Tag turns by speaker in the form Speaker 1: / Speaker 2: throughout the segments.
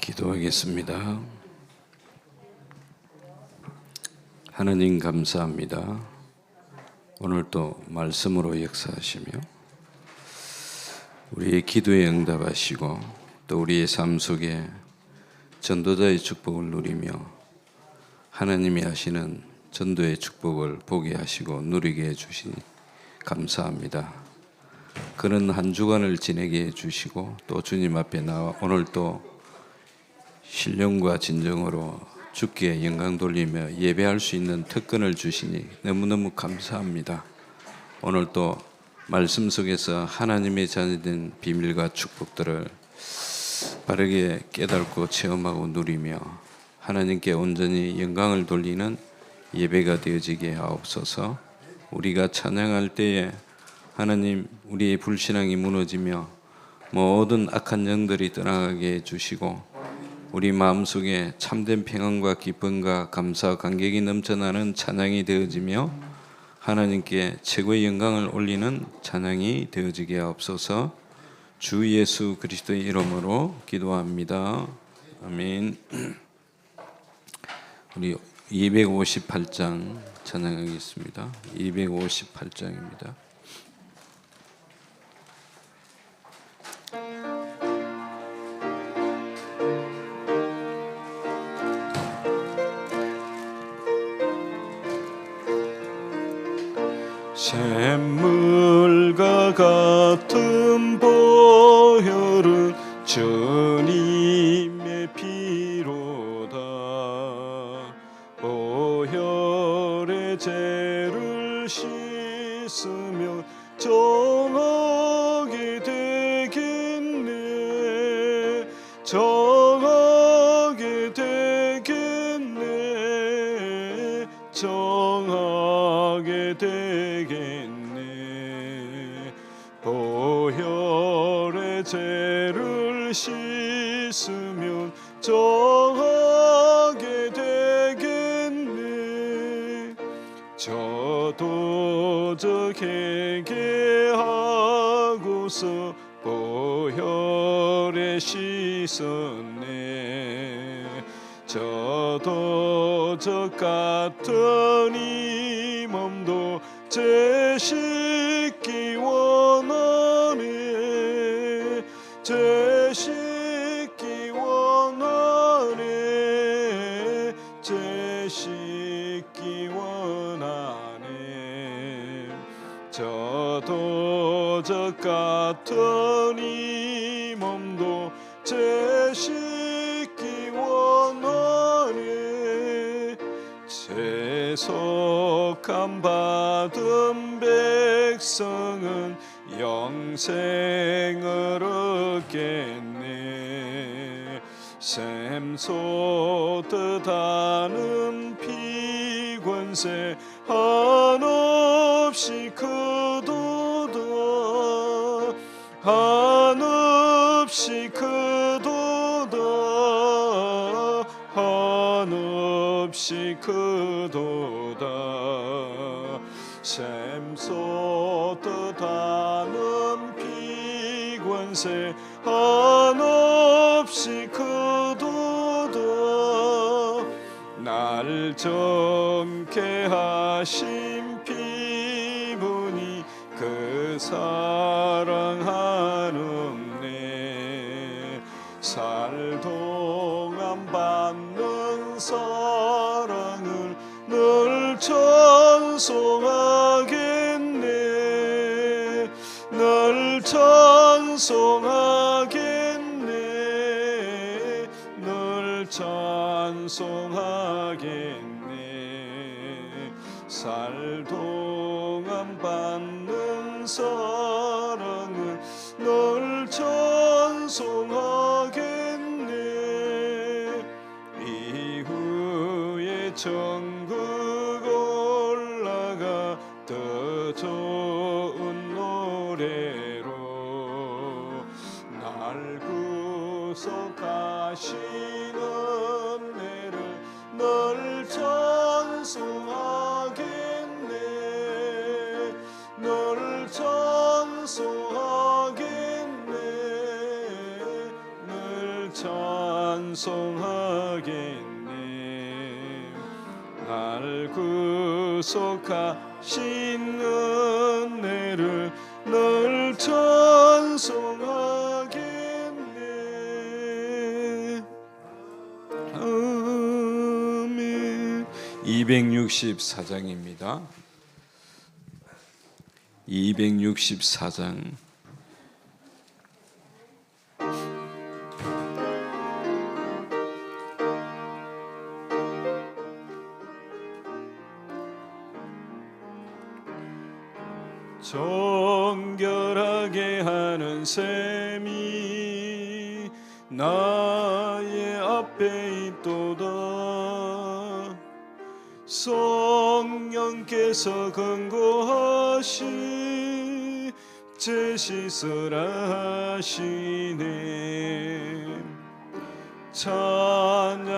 Speaker 1: 기도하겠습니다. 하나님 감사합니다. 오늘 또 말씀으로 역사하시며 우리의 기도에 응답하시고 또 우리의 삶 속에 전도자의 축복을 누리며 하나님이 하시는 전도의 축복을 보게 하시고 누리게 해주시니 감사합니다. 그런 한 주간을 지내게 해주시고 또 주님 앞에 나와 오늘 또 신령과 진정으로 주께 영광 돌리며 예배할 수 있는 특권을 주시니 너무너무 감사합니다. 오늘 또 말씀 속에서 하나님의 자녀된 비밀과 축복들을 바르게 깨닫고 체험하고 누리며 하나님께 온전히 영광을 돌리는 예배가 되어지게 하옵소서. 우리가 찬양할 때에 하나님 우리의 불신앙이 무너지며 모든 악한 영들이 떠나가게 해주시고 우리 마음속에 참된 평안과 기쁨과 감사와 감격이 넘쳐나는 찬양이 되어지며 하나님께 최고의 영광을 올리는 찬양이 되어지게 하옵소서. 주 예수 그리스도의 이름으로 기도합니다. 아멘. 우리 258장 찬양하겠습니다. 258장입니다.
Speaker 2: 샘물과 같은 보혈은 주님의 피로다. 보혈의 죄를 씻으면 정하게 되겠네. 정하게 되겠네. 정하게 되겠네. 보혈의 죄를 씻으면 정하게 되겠네. 저도 회개하고서 보혈에 씻었네. 저도 저 같은 이 몸도 죄 씻기 원하네. 죄 씻기 원하네. 죄 씻기 원하네. 저도 저 같은 이 몸도 죄 씻기 원하네. 세속함 받은 백성은 영생을 얻겠네. 샘솟듯 하는 피권세 한없이 크도다. 한없이 크도다. 한없이 크도다. 샘솟듯 하는 피권세 한없이 크도다. 날 정케 하신 피분이 그 사랑하는 내 살 동안 받는 사랑을 늘 찬송하겠네. 늘 찬송하겠네. 늘 찬송하겠네. 살 동안 받는 사랑을 늘 찬송하겠네. 이후에 천국 올라가 더 좋은 노래로 날 구속하신 은혜를 늘 찬송하겠네. 늘 찬송하겠네. 늘 찬송하겠네. 찬송하겠네. 날 구속하신 은혜를 늘 찬송하겠네. 아멘.
Speaker 1: 264장입니다. 264장.
Speaker 2: 정결하게 하는 셈이 나의 앞에 있도다. 성령께서 권고하시 제 씻으라 하시네. 찬양하리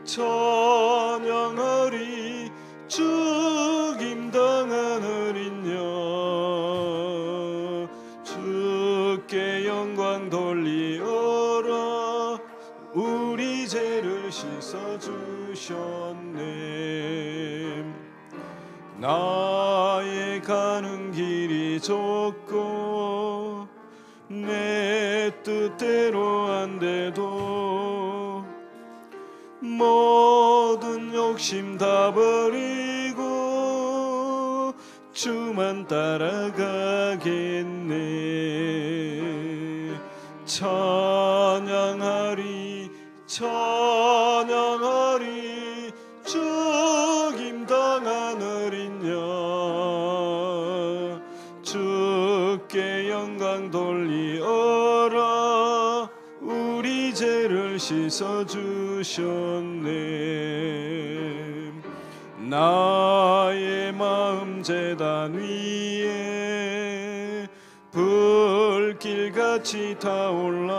Speaker 2: 찬양하리 죽임당한 어린 양 주께 영광 돌리어라. 우리 죄를 씻어주셨네. 나의 가는 길이 좁고 내 뜻대로 안 돼도 모든 욕심 다 버리고 주만 따라가겠네. 찬양하리 찬양하리 죽임당한 어린 양 주께 영광 돌리어라. 우리 죄를 씻어주셨네. 나의 마음 제단 위에 불길같이 타올라.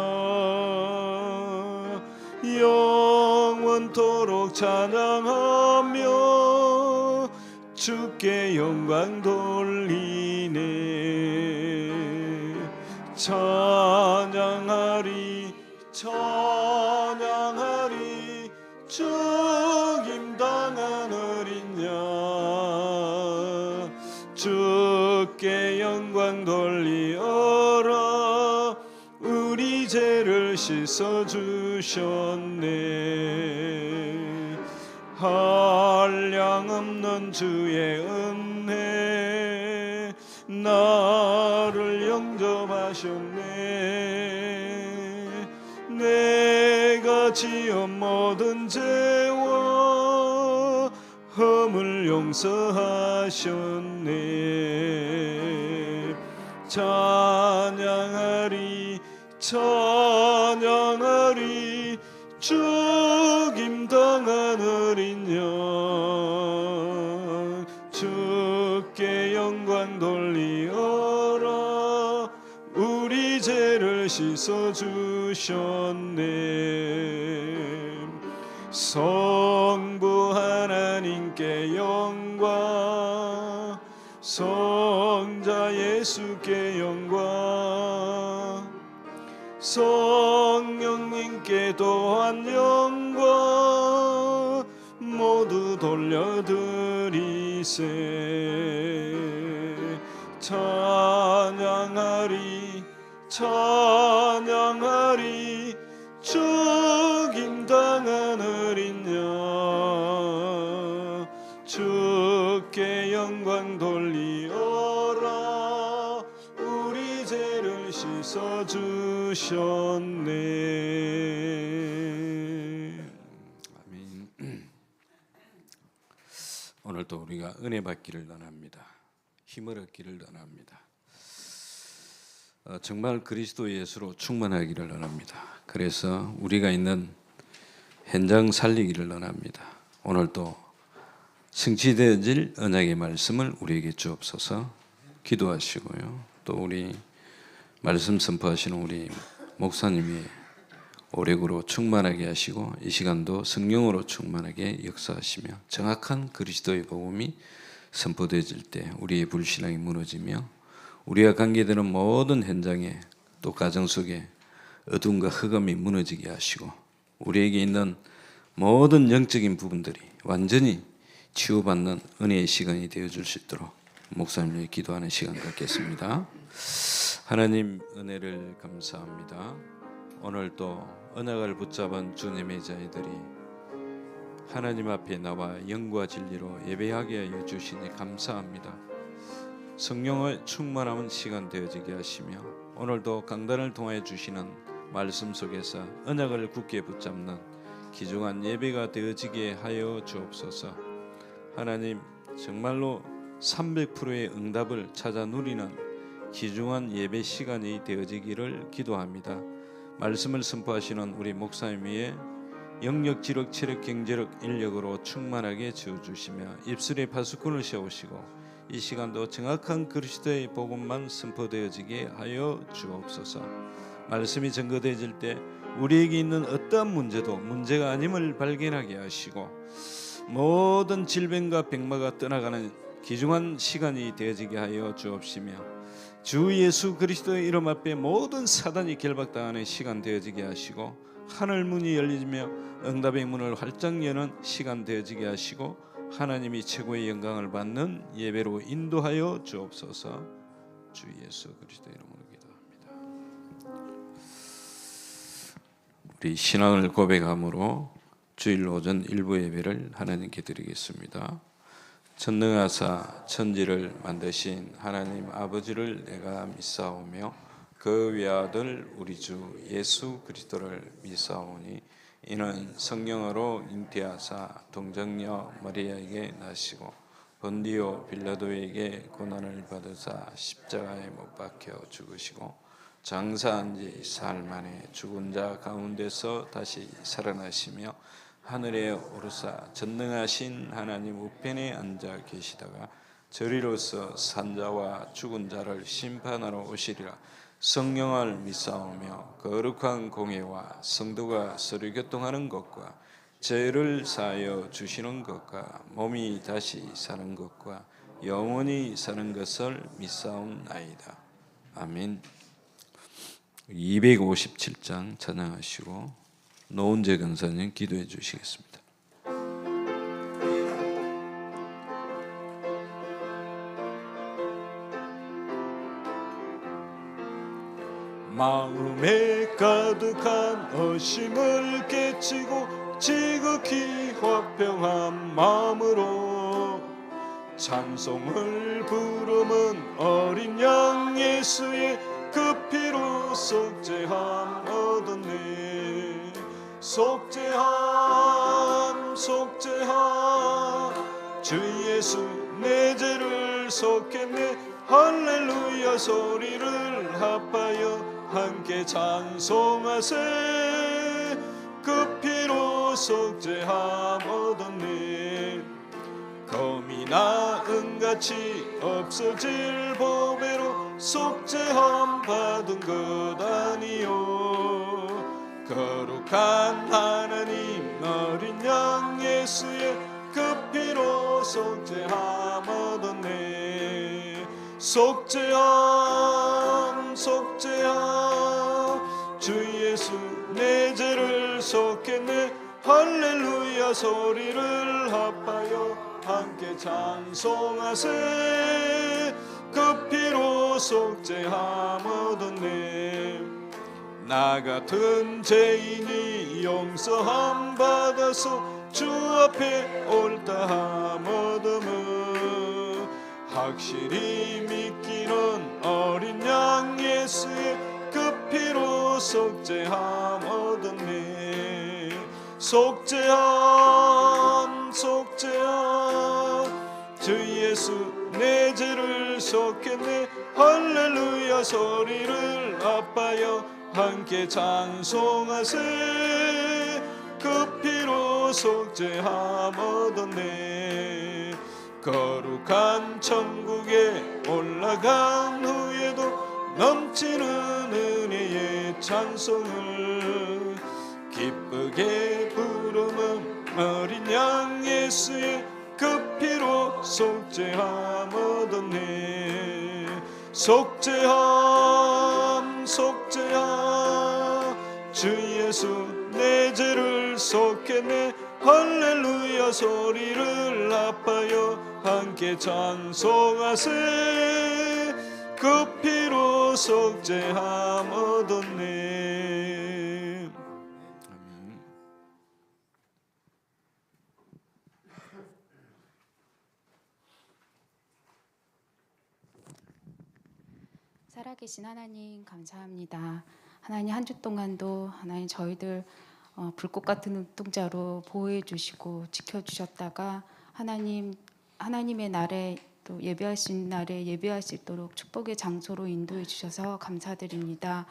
Speaker 2: 영원토록 찬양하며 주께 영광 돌리네. 찬양하리 찬양하리 죽임당한 어린 양 주께 영광 돌리어라. 우리 죄를 씻어주셨네. 한량없는 주의 은혜 나를 영접하셨네. 내가 지은 모든 죄와 흠을 용서하셨네. 찬양하리 찬양하리 죽임당한 어린 양 주께 영광 돌리어라. 우리 죄를 씻어주셨네. 성부 하나님께 영광 성자 예수께 영광 성령님께 또한 영광 모두 돌려드리세. 찬양하리 찬양하리 죽임당한 어린 양 주께 영광 돌리어라. 우리 죄를 씻어주셨네.
Speaker 1: 아멘. 오늘도 우리가 은혜 받기를 원합니다. 힘을 얻기를 원합니다. 정말 그리스도 예수로 충만하기를 원합니다. 그래서 우리가 있는 현장 살리기를 원합니다. 오늘도 성취되어질 언약의 말씀을 우리에게 주옵소서. 기도하시고요. 또 우리 말씀 선포하시는 우리 목사님이 오력으로 충만하게 하시고 이 시간도 성령으로 충만하게 역사하시며 정확한 그리스도의 복음이 선포되어질 때 우리의 불신앙이 무너지며 우리가 관계되는 모든 현장에 또 가정 속에 어둠과 흑암이 무너지게 하시고 우리에게 있는 모든 영적인 부분들이 완전히 치유받는 은혜의 시간이 되어줄 수 있도록 목사님이 기도하는 시간 갖겠습니다. 하나님 은혜를 감사합니다. 오늘도 언약을 붙잡은 주님의 자녀들이 하나님 앞에 나와 영과 진리로 예배하게 하여 주시니 감사합니다. 성령의 충만함은 시간 되어지게 하시며 오늘도 강단을 통하여 주시는 말씀 속에서 언약을 굳게 붙잡는 귀중한 예배가 되어지게 하여 주옵소서. 하나님 정말로 300%의 응답을 찾아 누리는 귀중한 예배 시간이 되어지기를 기도합니다. 말씀을 선포하시는 우리 목사님 위에 영력, 지력, 체력, 경제력, 인력으로 충만하게 지어주시며 입술에 파수꾼을 세우시고 이 시간도 정확한 그리스도의 복음만 선포되어지게 하여 주옵소서. 말씀이 증거되어질 때 우리에게 있는 어떠한 문제도 문제가 아님을 발견하게 하시고 모든 질병과 병마가 떠나가는 귀중한 시간이 되어지게 하여 주옵시며 주 예수 그리스도의 이름 앞에 모든 사단이 결박당하는 시간 되어지게 하시고 하늘 문이 열리며 응답의 문을 활짝 여는 시간 되어지게 하시고 하나님이 최고의 영광을 받는 예배로 인도하여 주옵소서. 주 예수 그리스도의 이름으로 기도합니다. 우리 신앙을 고백함으로 주일 오전 일부 예배를 하나님께 드리겠습니다. 전능하사 천지를 만드신 하나님 아버지를 내가 믿사오며 그 외아들 우리 주 예수 그리스도를 믿사오니 이는 성령으로 잉태하사 동정녀 마리아에게 나시고 본디오 빌라도에게 고난을 받으사 십자가에 못 박혀 죽으시고 장사한 지 사흘 만에 죽은 자 가운데서 다시 살아나시며 하늘에 오르사 전능하신 하나님 우편에 앉아 계시다가 저리로서 산자와 죽은 자를 심판하러 오시리라. 성령을 믿사오며 거룩한 공회와 성도가 서로 교통하는 것과 죄를 사하여 주시는 것과 몸이 다시 사는 것과 영원히 사는 것을 믿사옵나이다. 아멘. 257장 찬양하시고 노은재 권사님 기도해 주시겠습니다.
Speaker 2: 마음에 가득한 의심을 깨치고 지극히 화평한 마음으로 찬송을 부르는 어린 양 예수의 그 피로 속죄함 얻었네. 속죄함 속죄함 주 예수 내 죄를 속했네. 할렐루야 소리를 합하여 함께 찬송하세. 그 피로 속죄함 얻었네. 검이나 은같이 없어질 보배로 속죄함 받은 것 아니요. 거룩한 하나님 어린 양 예수의 그 피로 속죄함 얻었네. 속죄함 속죄함 주 예수 내 죄를 속했네. 할렐루야 소리를 합하여 함께 찬송하세. 그 피로 속죄함 얻었네. 나 같은 죄인이 용서함 받아서 주 앞에 옳다함 얻음은 확실히 믿기는 어린 양 예수의 그 피로 속죄함 얻었네. 속죄함 속죄함 주 예수 내 죄를 속했네. 할렐루야 소리를 합하여 함께 찬송하세. 그 피로 속죄함 얻었네. 거룩한 천국에 올라간 후에도 넘치는 은혜의 찬송을 기쁘게 부르는 어린 양 예수의 그 피로 속죄함 얻었네. 속죄함 속죄함 주 예수 내 죄를 속했네. 할렐루야 소리를 합하여 함께 찬송하세. 그 피로 속죄함 얻었네.
Speaker 3: 살아계신 하나님 감사합니다. 하나님 한 주 동안도 하나님 저희들 불꽃 같은 눈동자로 보호해 주시고 지켜 주셨다가 하나님의 날에 또 예배할 수 있는 날에 예배할 수 있도록 축복의 장소로 인도해 주셔서 감사드립니다.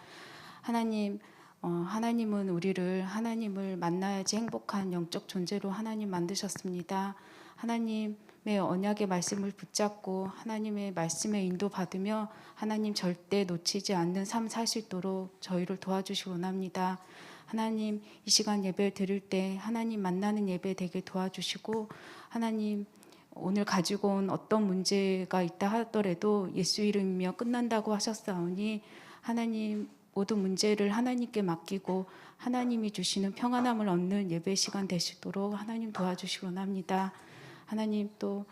Speaker 3: 하나님은 우리를 하나님을 만나야지 행복한 영적 존재로 하나님 만드셨습니다. 하나님의 언약의 말씀을 붙잡고 하나님의 말씀에 인도받으며 하나님 절대 놓치지 않는 삶 살 수 있도록 저희를 도와주시기 원합니다. 하나님 이 시간 예배 드릴 때 하나님 만나는 예배 되게 도와주시고 하나님 오늘 가지고 온 어떤 문제가 있다 하더라도 예수 이름이며 끝난다고 하셨사오니 하나님 모든 문제를 하나님께 맡기고 하나님이 주시는 평안함을 얻는 예배 시간 되시도록 하나님 도와주시기 원합니다. 하나님 또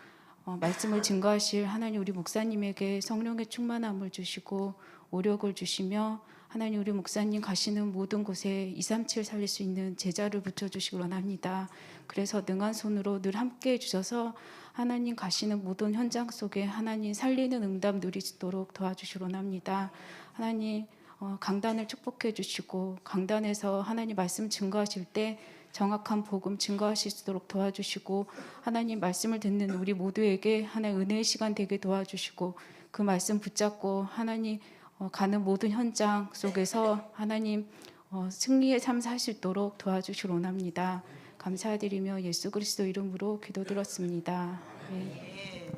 Speaker 3: 말씀을 증거하실 하나님 우리 목사님에게 성령의 충만함을 주시고 오력을 주시며 하나님 우리 목사님 가시는 모든 곳에 237 살릴 수 있는 제자를 붙여주시기 원합니다. 그래서 능한 손으로 늘 함께해 주셔서 하나님 가시는 모든 현장 속에 하나님 살리는 응답 누리도록 도와주시기 원합니다. 하나님 강단을 축복해 주시고 강단에서 하나님 말씀 증거하실 때 정확한 복음 증거하실 수 있도록 도와주시고 하나님 말씀을 듣는 우리 모두에게 하나님 은혜의 시간 되게 도와주시고 그 말씀 붙잡고 하나님 가는 모든 현장 속에서 하나님 승리의 삶 살 수 있도록 도와주시기 원합니다. 감사드리며 예수 그리스도 이름으로 기도드렸습니다. 네.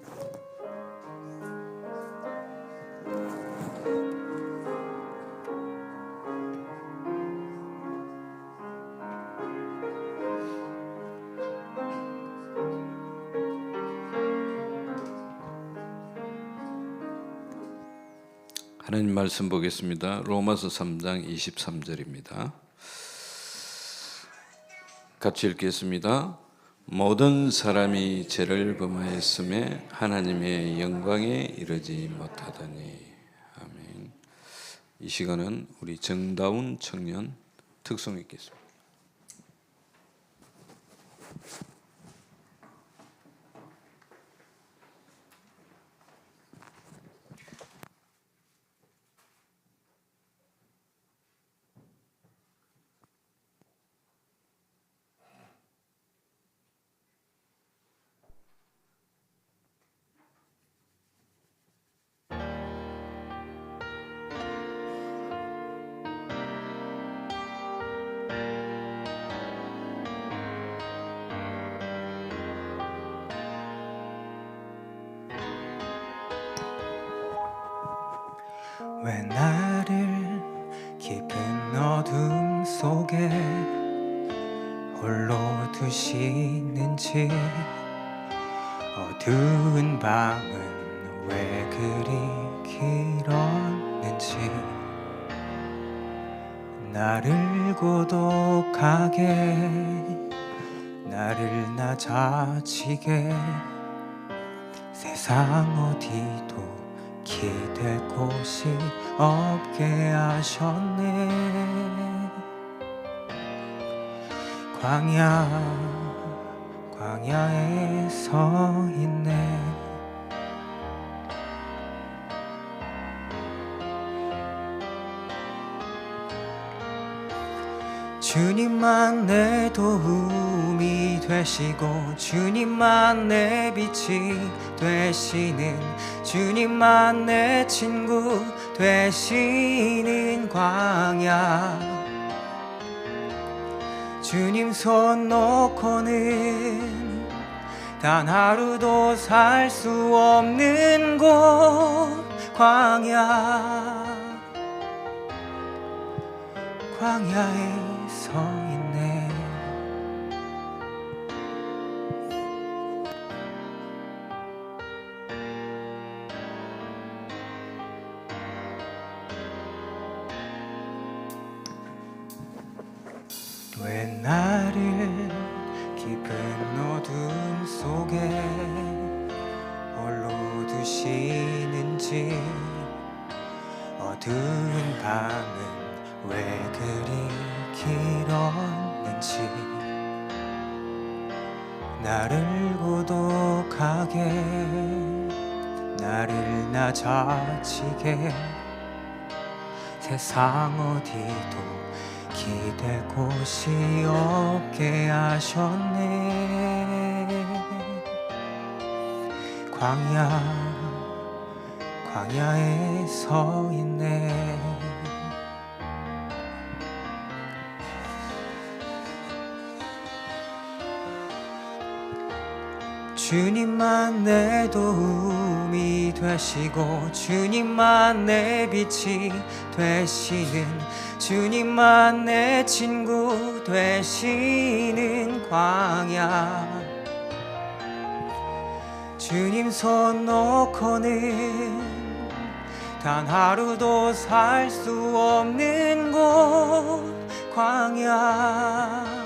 Speaker 1: 하나님 말씀 보겠습니다. 로마서 3장 23절입니다. 같이 읽겠습니다. 모든 사람이 죄를 범하였음에 하나님의 영광에 이르지 못하더니. 아멘. 이 시간은 우리 정다운 청년 특송 읽겠습니다.
Speaker 4: 왜 나를 깊은 어둠 속에 홀로 두시는지, 어두운 밤은 왜 그리 길었는지, 나를 고독하게, 나를 낮아지게 세상 어디도 기댈 곳이 없게 하셨네. 광야에 서 있네. 주님만 내 도움이 되시고, 주님만 내 빛이 되시는, 주님만 내 친구 되시는 광야. 주님 손 놓고는 단 하루도 살 수 없는 곳, 광야에 서 있네. 왜 나를 깊은 어둠 속에 홀로 두시는지, 어두운 밤은 왜 그리 길었는지, 나를 고독하게, 나를 낮아지게, 세상 어디도 기댈 곳이 없게 하셨네. 광야에 서 있네. 주님만 내 도움이 되시고, 주님만 내 빛이 되시는, 주님만 내 친구 되시는 광야. 주님 손 놓고는 단 하루도 살 수 없는 곳, 광야.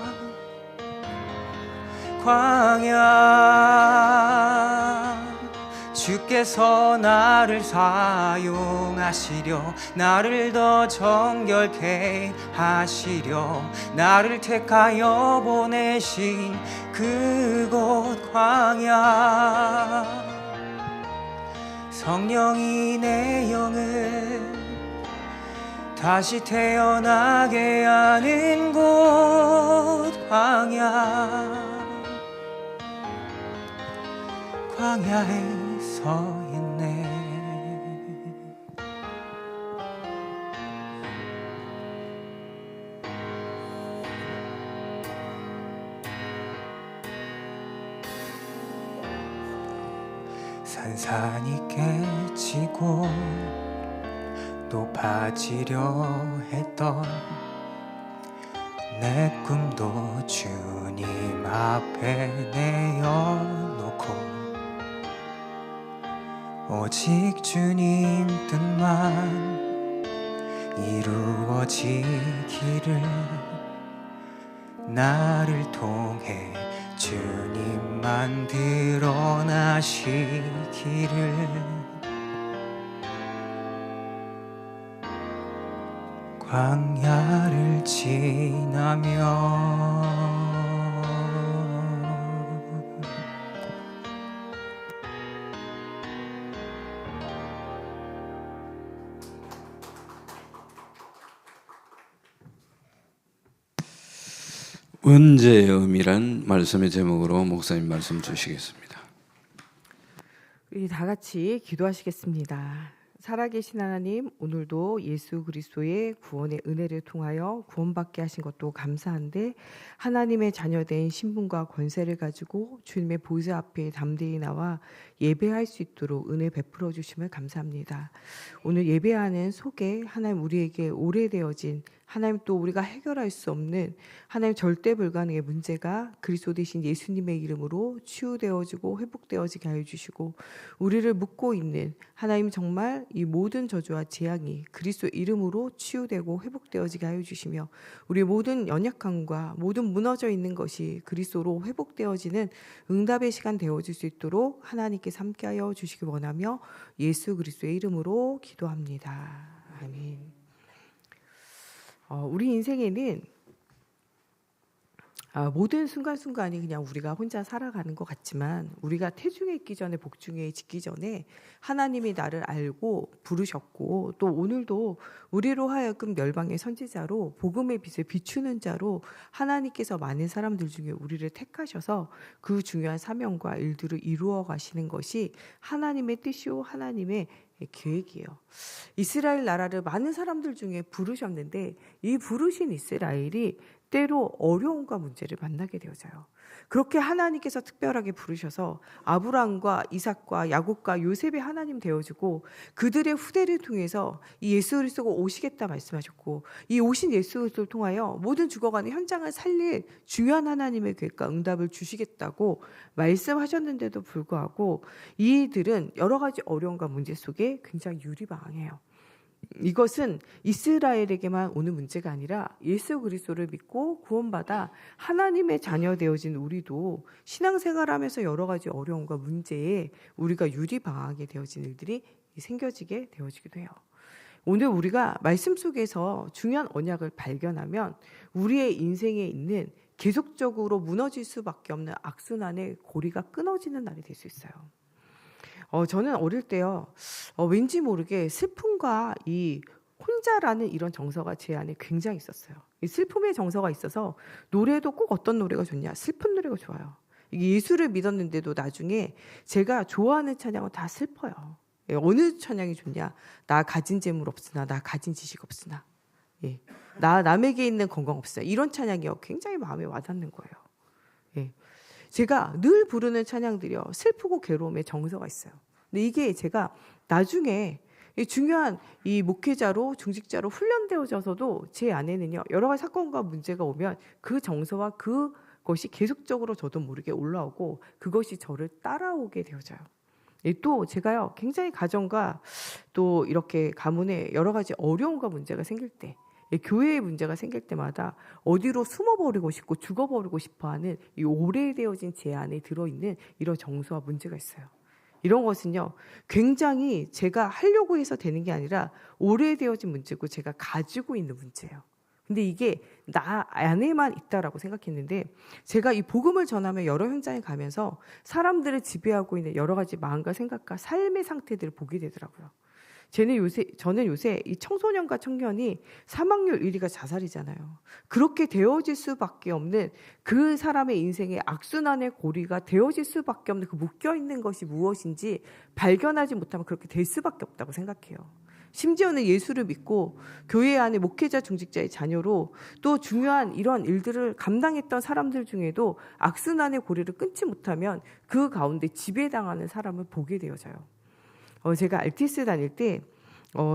Speaker 4: 주께서 나를 사용하시려, 나를 더 정결케 하시려, 나를 택하여 보내신 그곳 광야. 성령이 내 영을 다시 태어나게 하는 곳 광야. 광야에 서 있네. 산산이 깨지고 높아지려 했던 내 꿈도 주님 앞에 내어놓고, 오직 주님 뜻만 이루어지기를, 나를 통해 주님만 드러나시기를. 광야를 지나며
Speaker 1: 은제의 의미란 말씀의 제목으로 목사님 말씀 주시겠습니다.
Speaker 5: 우리 다 같이 기도하시겠습니다. 살아계신 하나님, 오늘도 예수 그리스도의 구원의 은혜를 통하여 구원받게 하신 것도 감사한데, 하나님의 자녀된 신분과 권세를 가지고 주님의 보좌 앞에 담대히 나와 예배할 수 있도록 은혜 베풀어 주심을 감사합니다. 오늘 예배하는 속에 하나님 우리에게 오래되어진, 하나님 또 우리가 해결할 수 없는 하나님 절대 불가능의 문제가 그리스도 되신 예수님의 이름으로 치유되어지고 회복되어지게 하여 주시고, 우리를 묶고 있는 하나님 정말 이 모든 저주와 재앙이 그리스도 이름으로 치유되고 회복되어지게 하여 주시며, 우리 모든 연약함과 모든 무너져 있는 것이 그리스도로 회복되어지는 응답의 시간 되어질 수 있도록 하나님께서 함께하여 주시기 원하며 예수 그리스도의 이름으로 기도합니다. 아멘. 우리 인생에는 모든 순간순간이 그냥 우리가 혼자 살아가는 것 같지만, 우리가 태중에 있기 전에 복중에 짓기 전에 하나님이 나를 알고 부르셨고, 또 오늘도 우리로 하여금 멸망의 선지자로 복음의 빛을 비추는 자로 하나님께서 많은 사람들 중에 우리를 택하셔서 그 중요한 사명과 일들을 이루어 가시는 것이 하나님의 뜻이요 하나님의 계획이에요. 이스라엘 나라를 많은 사람들 중에 부르셨는데, 이 부르신 이스라엘이 때로 어려움과 문제를 만나게 되어져요. 그렇게 하나님께서 특별하게 부르셔서 아브라함과 이삭과 야곱과 요셉의 하나님 되어주고, 그들의 후대를 통해서 이 예수 그리스도가 오시겠다 말씀하셨고, 이 오신 예수 그리스도를 통하여 모든 죽어가는 현장을 살릴 중요한 하나님의 계획과 응답을 주시겠다고 말씀하셨는데도 불구하고, 이들은 여러 가지 어려움과 문제 속에 굉장히 유리방황해요. 이것은 이스라엘에게만 오는 문제가 아니라 예수 그리스도를 믿고 구원받아 하나님의 자녀 되어진 우리도 신앙생활하면서 여러 가지 어려움과 문제에 우리가 유리방하게 되어진 일들이 생겨지게 되어지기도 해요. 오늘 우리가 말씀 속에서 중요한 언약을 발견하면 우리의 인생에 있는 계속적으로 무너질 수밖에 없는 악순환의 고리가 끊어지는 날이 될 수 있어요. 저는 어릴 때요, 왠지 모르게 슬픔과 이 혼자라는 이런 정서가 제 안에 굉장히 있었어요. 이 슬픔의 정서가 있어서 노래도 꼭 어떤 노래가 좋냐? 슬픈 노래가 좋아요. 이게 예수를 믿었는데도 나중에 제가 좋아하는 찬양은 다 슬퍼요. 어느 찬양이 좋냐? 나 가진 재물 없으나, 나 가진 지식 없으나, 예. 나 남에게 있는 건강 없으나, 이런 찬양이요 굉장히 마음에 와닿는 거예요. 예. 제가 늘 부르는 찬양들이요 슬프고 괴로움의 정서가 있어요. 근데 이게 제가 나중에 중요한 이 목회자로 중직자로 훈련되어져서도 제 안에는요 여러 가지 사건과 문제가 오면 그 정서와 그것이 계속적으로 저도 모르게 올라오고 그것이 저를 따라오게 되어져요. 또 제가요 굉장히 가정과 또 이렇게 가문에 여러 가지 어려움과 문제가 생길 때, 교회의 문제가 생길 때마다 어디로 숨어버리고 싶고 죽어버리고 싶어하는 이 오래되어진 제 안에 들어있는 이런 정서와 문제가 있어요. 이런 것은요 굉장히 제가 하려고 해서 되는 게 아니라 오래되어진 문제고 제가 가지고 있는 문제예요. 근데 이게 나 안에만 있다라고 생각했는데 제가 이 복음을 전하며 여러 현장에 가면서 사람들을 지배하고 있는 여러 가지 마음과 생각과 삶의 상태들을 보게 되더라고요. 저는 요새 이 청소년과 청년이 사망률 1위가 자살이잖아요. 그렇게 되어질 수밖에 없는 그 사람의 인생의 악순환의 고리가 되어질 수밖에 없는 그 묶여있는 것이 무엇인지 발견하지 못하면 그렇게 될 수밖에 없다고 생각해요. 심지어는 예수를 믿고 교회 안에 목회자 중직자의 자녀로 또 중요한 이런 일들을 감당했던 사람들 중에도 악순환의 고리를 끊지 못하면 그 가운데 지배당하는 사람을 보게 되어져요. 제가 RTS 다닐 때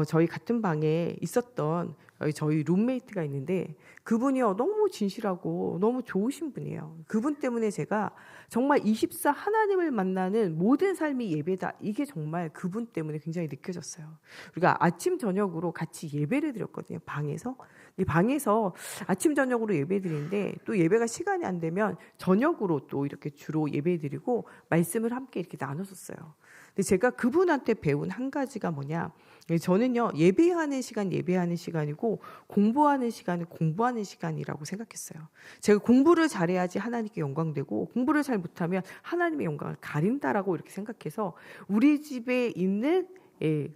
Speaker 5: 저희 같은 방에 있었던 저희 룸메이트가 있는데 그분이요 너무 진실하고 너무 좋으신 분이에요. 그분 때문에 제가 정말 24 하나님을 만나는 모든 삶이 예배다, 이게 정말 그분 때문에 굉장히 느껴졌어요. 우리가 아침 저녁으로 같이 예배를 드렸거든요. 방에서 아침 저녁으로 예배 드리는데 또 예배가 시간이 안 되면 저녁으로 또 이렇게 주로 예배 드리고 말씀을 함께 이렇게 나눴었어요. 근데 제가 그분한테 배운 한 가지가 뭐냐, 저는요 예배하는 시간이고 공부하는 시간은 공부하는 시간이라고 생각했어요. 제가 공부를 잘해야지 하나님께 영광되고 공부를 잘 못하면 하나님의 영광을 가린다라고 이렇게 생각해서 우리 집에 있는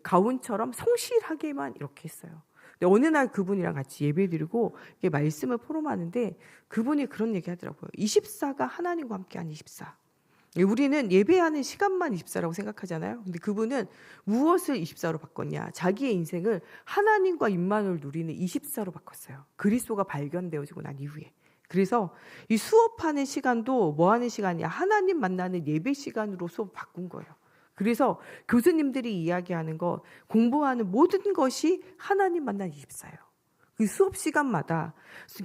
Speaker 5: 가훈처럼 성실하게만 이렇게 했어요. 근데 어느 날 그분이랑 같이 예배드리고 말씀을 포럼하는데 그분이 그런 얘기 하더라고요. 24가 하나님과 함께한 24. 우리는 예배하는 시간만 24라고 생각하잖아요. 근데 그분은 무엇을 24로 바꿨냐? 자기의 인생을 하나님과 임만을 누리는 24로 바꿨어요. 그리스도가 발견되어지고 난 이후에. 그래서 이 수업하는 시간도 뭐 하는 시간이야? 하나님 만나는 예배 시간으로 수업 바꾼 거예요. 그래서 교수님들이 이야기하는 거, 공부하는 모든 것이 하나님 만난 24예요. 그 수업 시간마다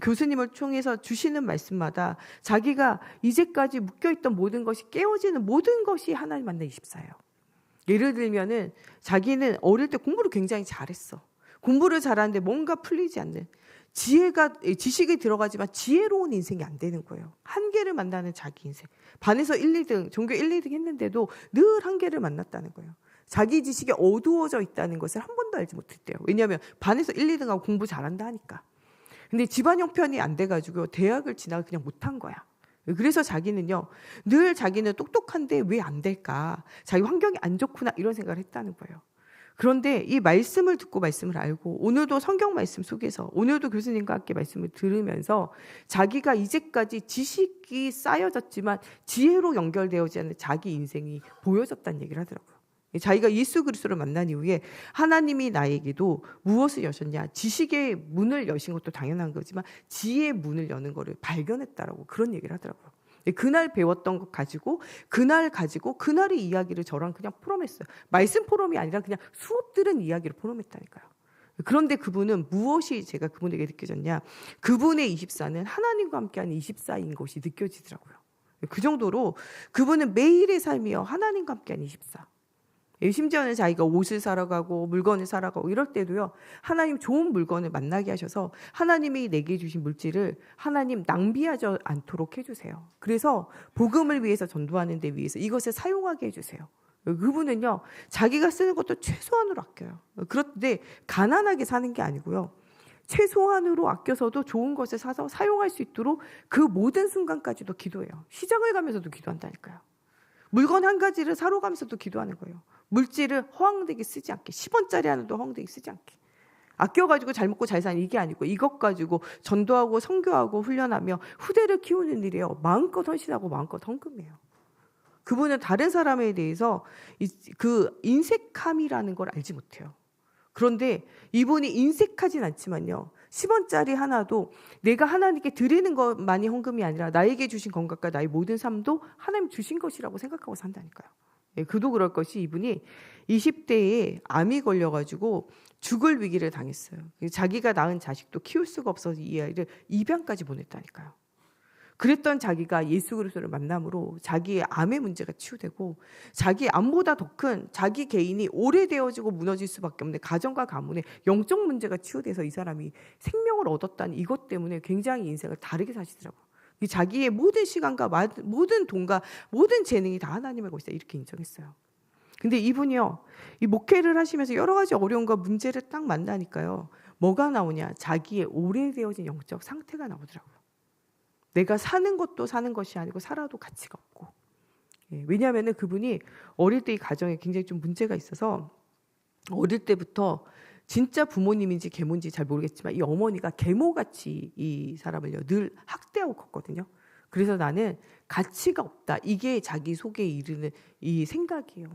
Speaker 5: 교수님을 통해서 주시는 말씀마다 자기가 이제까지 묶여있던 모든 것이 깨어지는 모든 것이 하나님 만난 24예요. 예를 들면은 자기는 어릴 때 공부를 굉장히 잘했어. 공부를 잘하는데 뭔가 풀리지 않는 지식이 들어가지만 지혜로운 인생이 안 되는 거예요. 한계를 만나는 자기 인생. 반에서 1, 2등, 전교 1, 2등 했는데도 늘 한계를 만났다는 거예요. 자기 지식이 어두워져 있다는 것을 한 번도 알지 못했대요. 왜냐하면 반에서 1, 2등하고 공부 잘한다 하니까. 근데 집안 형편이 안 돼가지고 대학을 지나가 그냥 못한 거야. 그래서 자기는요, 늘 자기는 똑똑한데 왜 안 될까? 자기 환경이 안 좋구나 이런 생각을 했다는 거예요. 그런데 이 말씀을 듣고 말씀을 알고 오늘도 성경 말씀 속에서 오늘도 교수님과 함께 말씀을 들으면서 자기가 이제까지 지식이 쌓여졌지만 지혜로 연결되어지 않는 자기 인생이 보여졌다는 얘기를 하더라고요. 자기가 예수 그리스도를 만난 이후에 하나님이 나에게도 무엇을 여셨냐, 지식의 문을 여신 것도 당연한 거지만 지혜의 문을 여는 것을 발견했다라고 그런 얘기를 하더라고요. 그날 배웠던 것 가지고 그날의 이야기를 저랑 그냥 포럼했어요. 말씀 포럼이 아니라 그냥 수업 들은 이야기를 포럼했다니까요. 그런데 그분은 무엇이 제가 그분에게 느껴졌냐, 그분의 24는 하나님과 함께하는 24인 것이 느껴지더라고요. 그 정도로 그분은 매일의 삶이요 하나님과 함께하는 24. 심지어는 자기가 옷을 사러 가고 물건을 사러 가고 이럴 때도요. 하나님 좋은 물건을 만나게 하셔서 하나님이 내게 주신 물질을 하나님 낭비하지 않도록 해주세요. 그래서 복음을 위해서 전도하는 데 위해서 이것을 사용하게 해주세요. 그분은요. 자기가 쓰는 것도 최소한으로 아껴요. 그런데 가난하게 사는 게 아니고요. 최소한으로 아껴서도 좋은 것을 사서 사용할 수 있도록 그 모든 순간까지도 기도해요. 시장을 가면서도 기도한다니까요. 물건 한 가지를 사러 가면서도 기도하는 거예요. 물질을 허황되게 쓰지 않게. 10원짜리 하나도 허황되게 쓰지 않게. 아껴가지고 잘 먹고 잘 사는 이게 아니고 이것 가지고 전도하고 선교하고 훈련하며 후대를 키우는 일이에요. 마음껏 헌신하고 마음껏 헌금해요. 그분은 다른 사람에 대해서 그 인색함이라는 걸 알지 못해요. 그런데 이분이 인색하진 않지만요. 10원짜리 하나도 내가 하나님께 드리는 것만이 헌금이 아니라 나에게 주신 건강과 나의 모든 삶도 하나님 주신 것이라고 생각하고 산다니까요. 예, 그도 그럴 것이 이분이 20대에 암이 걸려가지고 죽을 위기를 당했어요. 자기가 낳은 자식도 키울 수가 없어서 이 아이를 입양까지 보냈다니까요. 그랬던 자기가 예수 그리스도를 만남으로 자기의 암의 문제가 치유되고 자기 암보다 더 큰 자기 개인이 오래되어지고 무너질 수밖에 없는 가정과 가문의 영적 문제가 치유돼서 이 사람이 생명을 얻었다는 이것 때문에 굉장히 인생을 다르게 사시더라고요. 자기의 모든 시간과 모든 돈과 모든 재능이 다 하나님의 것이다 이렇게 인정했어요. 근데 이분이요. 이 목회를 하시면서 여러 가지 어려움과 문제를 딱 만나니까요. 뭐가 나오냐. 자기의 오래되어진 영적 상태가 나오더라고요. 내가 사는 것도 사는 것이 아니고 살아도 가치가 없고. 예, 왜냐하면 그분이 어릴 때 이 가정에 굉장히 좀 문제가 있어서 어릴 때부터 진짜 부모님인지 계모인지 잘 모르겠지만 이 어머니가 계모같이 이 사람을요 늘 학대하고 컸거든요. 그래서 나는 가치가 없다. 이게 자기 속에 이르는 이 생각이에요.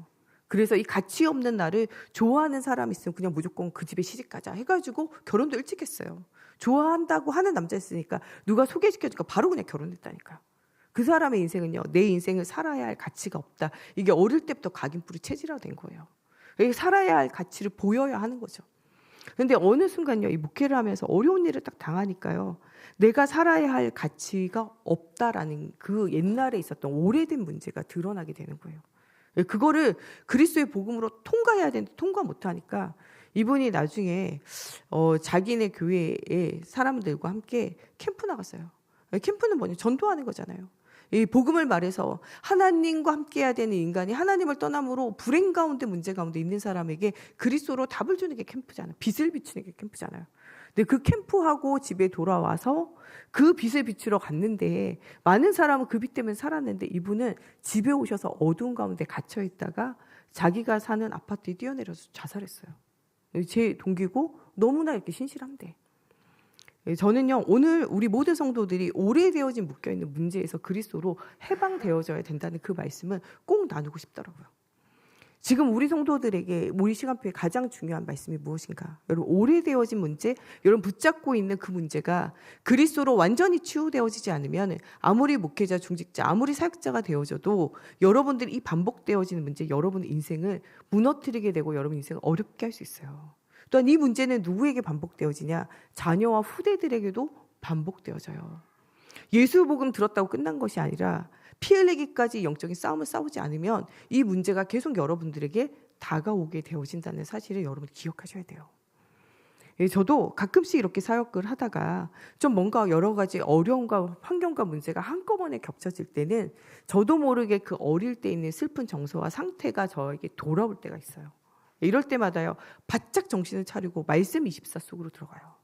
Speaker 5: 그래서 이 가치 없는 나를 좋아하는 사람 있으면 그냥 무조건 그 집에 시집가자 해가지고 결혼도 일찍 했어요. 좋아한다고 하는 남자 있으니까 누가 소개시켜주니까 바로 그냥 결혼했다니까요. 그 사람의 인생은요. 내 인생을 살아야 할 가치가 없다. 이게 어릴 때부터 각인뿌리 체질화된 거예요. 살아야 할 가치를 보여야 하는 거죠. 그런데 어느 순간요. 이 목회를 하면서 어려운 일을 딱 당하니까요. 내가 살아야 할 가치가 없다라는 그 옛날에 있었던 오래된 문제가 드러나게 되는 거예요. 그거를 그리스도의 복음으로 통과해야 되는데 통과 못하니까 이분이 나중에 자기네 교회의 사람들과 함께 캠프 나갔어요. 캠프는 뭐냐? 전도하는 거잖아요. 이 복음을 말해서 하나님과 함께해야 되는 인간이 하나님을 떠남으로 불행 가운데 문제 가운데 있는 사람에게 그리스도로 답을 주는 게 캠프잖아요. 빛을 비추는 게 캠프잖아요. 근데 그 캠프하고 집에 돌아와서 그 빛을 비추러 갔는데 많은 사람은 그 빛 때문에 살았는데 이분은 집에 오셔서 어두운 가운데 갇혀 있다가 자기가 사는 아파트에 뛰어내려서 자살했어요. 제 동기고 너무나 이렇게 신실한데. 저는요 오늘 우리 모든 성도들이 오래되어진 묶여있는 문제에서 그리스도로 해방되어져야 된다는 그 말씀은 꼭 나누고 싶더라고요. 지금 우리 성도들에게 우리 시간표에 가장 중요한 말씀이 무엇인가? 여러분 오래되어진 문제, 여러분 붙잡고 있는 그 문제가 그리스도로 완전히 치유되어지지 않으면 아무리 목회자, 중직자, 아무리 사역자가 되어져도 여러분들이 이 반복되어지는 문제, 여러분의 인생을 무너뜨리게 되고 여러분 인생을 어렵게 할 수 있어요. 또한 이 문제는 누구에게 반복되어지냐? 자녀와 후대들에게도 반복되어져요. 예수 복음 들었다고 끝난 것이 아니라 피 흘리기까지 영적인 싸움을 싸우지 않으면 이 문제가 계속 여러분들에게 다가오게 되어진다는 사실을 여러분 기억하셔야 돼요. 저도 가끔씩 이렇게 사역을 하다가 좀 뭔가 여러 가지 어려움과 환경과 문제가 한꺼번에 겹쳐질 때는 저도 모르게 그 어릴 때 있는 슬픈 정서와 상태가 저에게 돌아올 때가 있어요. 이럴 때마다요. 바짝 정신을 차리고 말씀 24 속으로 들어가요.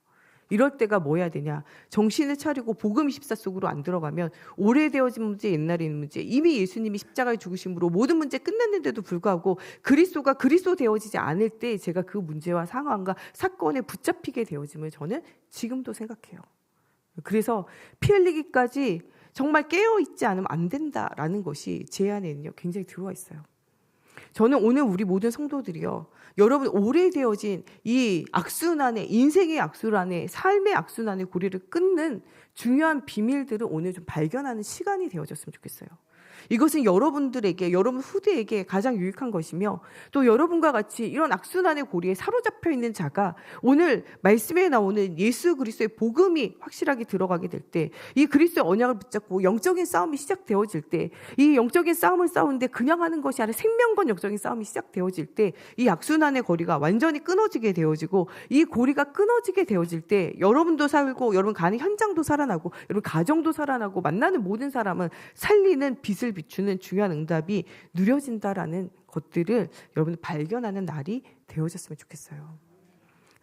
Speaker 5: 이럴 때가 뭐 해야 되냐. 정신을 차리고 복음 24 속으로 안 들어가면 오래되어진 문제, 옛날에 있는 문제, 이미 예수님이 십자가에 죽으심으로 모든 문제 끝났는데도 불구하고 그리스도가 그리스도 되어지지 않을 때 제가 그 문제와 상황과 사건에 붙잡히게 되어짐을 저는 지금도 생각해요. 그래서 피 흘리기까지 정말 깨어있지 않으면 안 된다라는 것이 제 안에는요 굉장히 들어와 있어요. 저는 오늘 우리 모든 성도들이요. 여러분 오래되어진 이 악순환의 인생의 악순환의 삶의 악순환의 고리를 끊는 중요한 비밀들을 오늘 좀 발견하는 시간이 되어졌으면 좋겠어요. 이것은 여러분들에게, 여러분 후대에게 가장 유익한 것이며 또 여러분과 같이 이런 악순환의 고리에 사로잡혀 있는 자가 오늘 말씀에 나오는 예수 그리스도의 복음이 확실하게 들어가게 될 때, 이 그리스도의 언약을 붙잡고 영적인 싸움이 시작되어질 때, 이 영적인 싸움을 싸우는데 그냥 하는 것이 아니라 생명건 영적인 싸움이 시작되어질 때 이 악순환의 고리가 완전히 끊어지게 되어지고, 이 고리가 끊어지게 되어질 때 여러분도 살고 여러분 가는 현장도 살아나고 여러분 가정도 살아나고 만나는 모든 사람은 살리는 빛을 비추는 중요한 응답이 누려진다라는 것들을 여러분 발견하는 날이 되어졌으면 좋겠어요.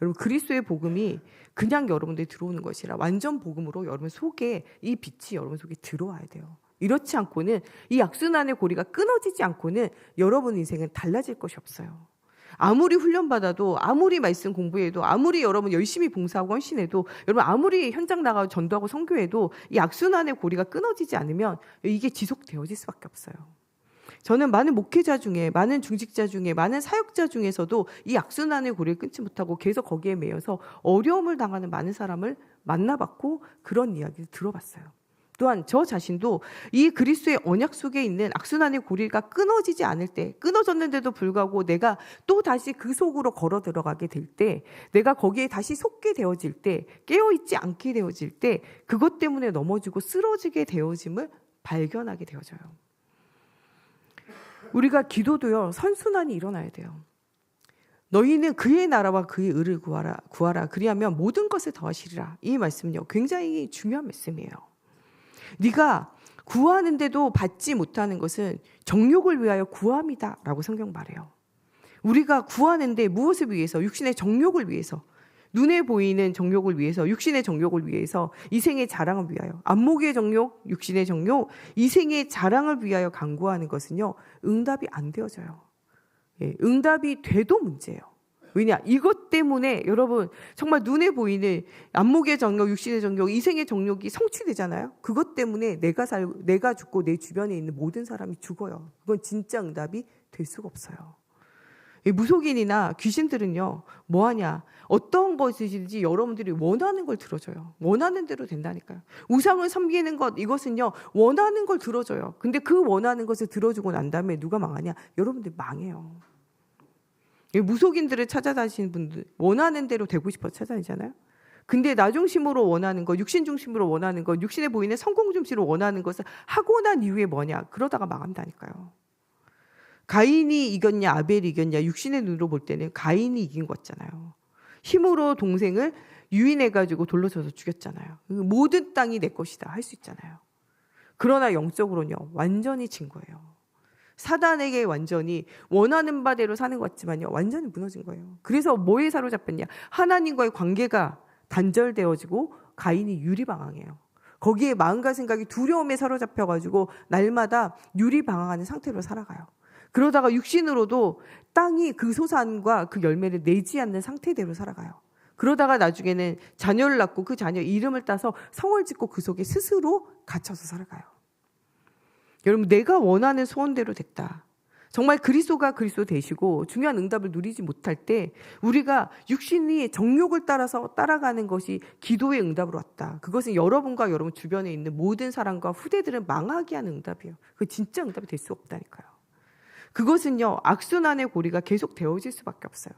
Speaker 5: 여러분 그리스도의 복음이 그냥 여러분들이 들어오는 것이라 완전 복음으로 여러분 속에 이 빛이 여러분 속에 들어와야 돼요. 이렇지 않고는 이 악순환의 고리가 끊어지지 않고는 여러분 인생은 달라질 것이 없어요. 아무리 훈련받아도, 아무리 말씀 공부해도, 아무리 여러분 열심히 봉사하고 헌신해도, 여러분 아무리 현장 나가고 전도하고 선교해도 이 악순환의 고리가 끊어지지 않으면 이게 지속되어질 수밖에 없어요. 저는 많은 목회자 중에, 많은 중직자 중에, 많은 사역자 중에서도 이 악순환의 고리를 끊지 못하고 계속 거기에 매여서 어려움을 당하는 많은 사람을 만나봤고 그런 이야기를 들어봤어요. 또한 저 자신도 이 그리스도의 언약 속에 있는 악순환의 고리가 끊어지지 않을 때, 끊어졌는데도 불구하고 내가 또 다시 그 속으로 걸어 들어가게 될 때, 내가 거기에 다시 속게 되어질 때, 깨어있지 않게 되어질 때 그것 때문에 넘어지고 쓰러지게 되어짐을 발견하게 되어져요. 우리가 기도도요, 선순환이 일어나야 돼요. 너희는 그의 나라와 그의 의를 구하라. 그리하면 모든 것을 더하시리라. 이 말씀은요, 굉장히 중요한 말씀이에요. 네가 구하는데도 받지 못하는 것은 정욕을 위하여 구함이다 라고 성경 말해요. 우리가 구하는데 무엇을 위해서? 육신의 정욕을 위해서, 눈에 보이는 정욕을 위해서, 육신의 정욕을 위해서, 이생의 자랑을 위하여, 안목의 정욕, 육신의 정욕, 이생의 자랑을 위하여 간구하는 것은요, 응답이 안 되어져요. 응답이 돼도 문제예요. 왜냐? 이것 때문에 여러분 정말 눈에 보이는 안목의 정욕, 육신의 정욕, 이생의 정욕이 성취되잖아요. 그것 때문에 내가 죽고 내 주변에 있는 모든 사람이 죽어요. 그건 진짜 응답이 될 수가 없어요. 무속인이나 귀신들은요, 뭐하냐? 어떤 것이든지 여러분들이 원하는 걸 들어줘요. 원하는 대로 된다니까요. 우상을 섬기는 것, 이것은요, 원하는 걸 들어줘요. 근데 그 원하는 것을 들어주고 난 다음에 누가 망하냐? 여러분들 망해요. 무속인들을 찾아다니시는 분들, 원하는 대로 되고 싶어서 찾아다니잖아요. 근데 나 중심으로 원하는 것, 육신 중심으로 원하는 것, 육신에 보이는 성공 중심으로 원하는 것을 하고 난 이후에 뭐냐? 그러다가 망한다니까요. 가인이 이겼냐 아벨이 이겼냐, 육신의 눈으로 볼 때는 가인이 이긴 거잖아요. 힘으로 동생을 유인해가지고 돌로 쳐서 죽였잖아요. 모든 땅이 내 것이다 할 수 있잖아요. 그러나 영적으로는요, 완전히 진 거예요. 사단에게 완전히 원하는 바대로 사는 것 같지만요, 완전히 무너진 거예요. 그래서 뭐에 사로잡혔냐? 하나님과의 관계가 단절되어지고 가인이 유리방황해요. 거기에 마음과 생각이 두려움에 사로잡혀가지고 날마다 유리방황하는 상태로 살아가요. 그러다가 육신으로도 땅이 그 소산과 그 열매를 내지 않는 상태대로 살아가요. 그러다가 나중에는 자녀를 낳고 그 자녀 이름을 따서 성을 짓고 그 속에 스스로 갇혀서 살아가요. 여러분, 내가 원하는 소원대로 됐다. 정말 그리스도가 그리스도 되시고 중요한 응답을 누리지 못할 때 우리가 육신이 정욕을 따라서 따라가는 것이 기도의 응답으로 왔다. 그것은 여러분과 여러분 주변에 있는 모든 사람과 후대들을 망하게 하는 응답이에요. 그 진짜 응답이 될 수 없다니까요. 그것은요, 악순환의 고리가 계속 되어질 수밖에 없어요.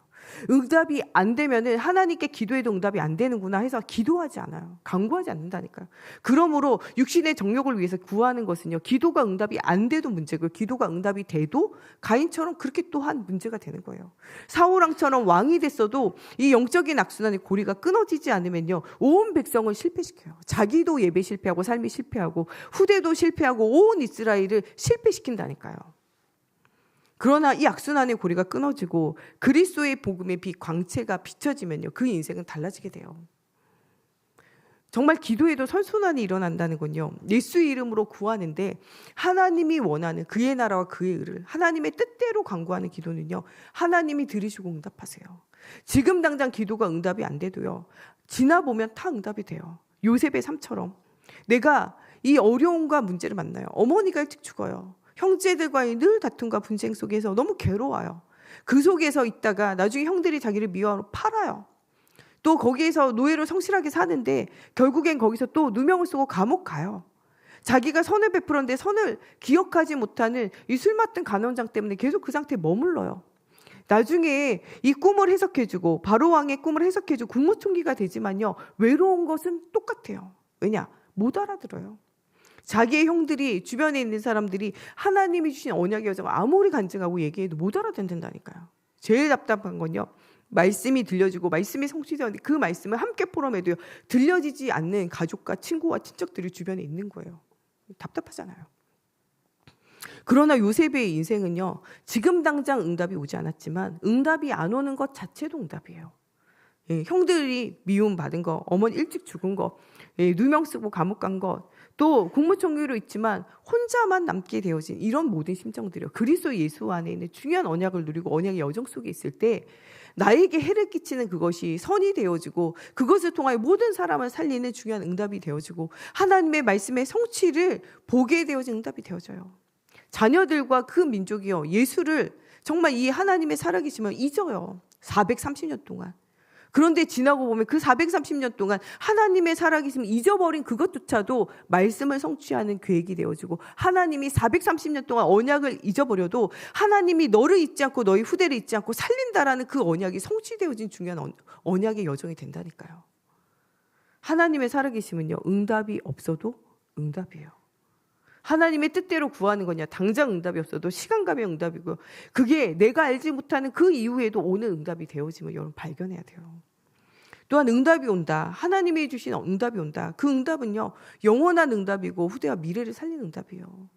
Speaker 5: 응답이 안 되면은 하나님께 기도해도 응답이 안 되는구나 해서 기도하지 않아요. 간구하지 않는다니까요. 그러므로 육신의 정욕을 위해서 구하는 것은요, 기도가 응답이 안 돼도 문제고요, 기도가 응답이 돼도 가인처럼 그렇게 또한 문제가 되는 거예요. 사울왕처럼 왕이 됐어도 이 영적인 악순환의 고리가 끊어지지 않으면요, 온 백성을 실패시켜요. 자기도 예배 실패하고 삶이 실패하고 후대도 실패하고 온 이스라엘을 실패시킨다니까요. 그러나 이 악순환의 고리가 끊어지고 그리스도의 복음의 빛, 광채가 비춰지면요, 그 인생은 달라지게 돼요. 정말 기도에도 선순환이 일어난다는 건요, 예수의 이름으로 구하는데 하나님이 원하는 그의 나라와 그의 의를 하나님의 뜻대로 간구하는 기도는요, 하나님이 들으시고 응답하세요. 지금 당장 기도가 응답이 안 돼도요, 지나보면 다 응답이 돼요. 요셉의 삶처럼 내가 이 어려움과 문제를 만나요. 어머니가 일찍 죽어요. 형제들과의 늘 다툼과 분쟁 속에서 너무 괴로워요. 그 속에서 있다가 나중에 형들이 자기를 미워하러 팔아요. 또 거기에서 노예로 성실하게 사는데 결국엔 거기서 또 누명을 쓰고 감옥 가요. 자기가 선을 베풀었는데 선을 기억하지 못하는 이 술 맡은 간원장 때문에 계속 그 상태에 머물러요. 나중에 이 꿈을 해석해주고 바로왕의 꿈을 해석해주고 국무총리가 되지만요, 외로운 것은 똑같아요. 왜냐? 못 알아들어요. 자기의 형들이, 주변에 있는 사람들이 하나님이 주신 언약의 여정을 아무리 간증하고 얘기해도 못 알아듣는다니까요. 제일 답답한 건요, 말씀이 들려지고 말씀이 성취되었는데 그 말씀을 함께 포럼해도요, 들려지지 않는 가족과 친구와 친척들이 주변에 있는 거예요. 답답하잖아요. 그러나 요셉의 인생은요, 지금 당장 응답이 오지 않았지만 응답이 안 오는 것 자체도 응답이에요. 예, 형들이 미움받은 거, 어머니 일찍 죽은 거, 예, 누명 쓰고 감옥 간 것, 또 국무총리로 있지만 혼자만 남게 되어진 이런 모든 심정들이요, 그리스도 예수 안에 있는 중요한 언약을 누리고 언약의 여정 속에 있을 때 나에게 해를 끼치는 그것이 선이 되어지고 그것을 통하여 모든 사람을 살리는 중요한 응답이 되어지고 하나님의 말씀의 성취를 보게 되어진 응답이 되어져요. 자녀들과 그 민족이요, 예수를 정말 이 하나님의 살아계심을 잊어요. 430년 동안. 그런데 지나고 보면 그 430년 동안 하나님의 살아계심을 잊어버린 그것조차도 말씀을 성취하는 계획이 되어지고, 하나님이 430년 동안 언약을 잊어버려도 하나님이 너를 잊지 않고 너희 후대를 잊지 않고 살린다라는 그 언약이 성취되어진 중요한 언약의 여정이 된다니까요. 하나님의 살아계심은요, 응답이 없어도 응답이에요. 하나님의 뜻대로 구하는 거냐, 당장 응답이 없어도 시간 가면 응답이고요. 그게 내가 알지 못하는 그 이후에도 오는 응답이 되어짐을 여러분 발견해야 돼요. 또한 응답이 온다, 하나님이 주신 응답이 온다. 그 응답은요, 영원한 응답이고 후대와 미래를 살리는 응답이에요.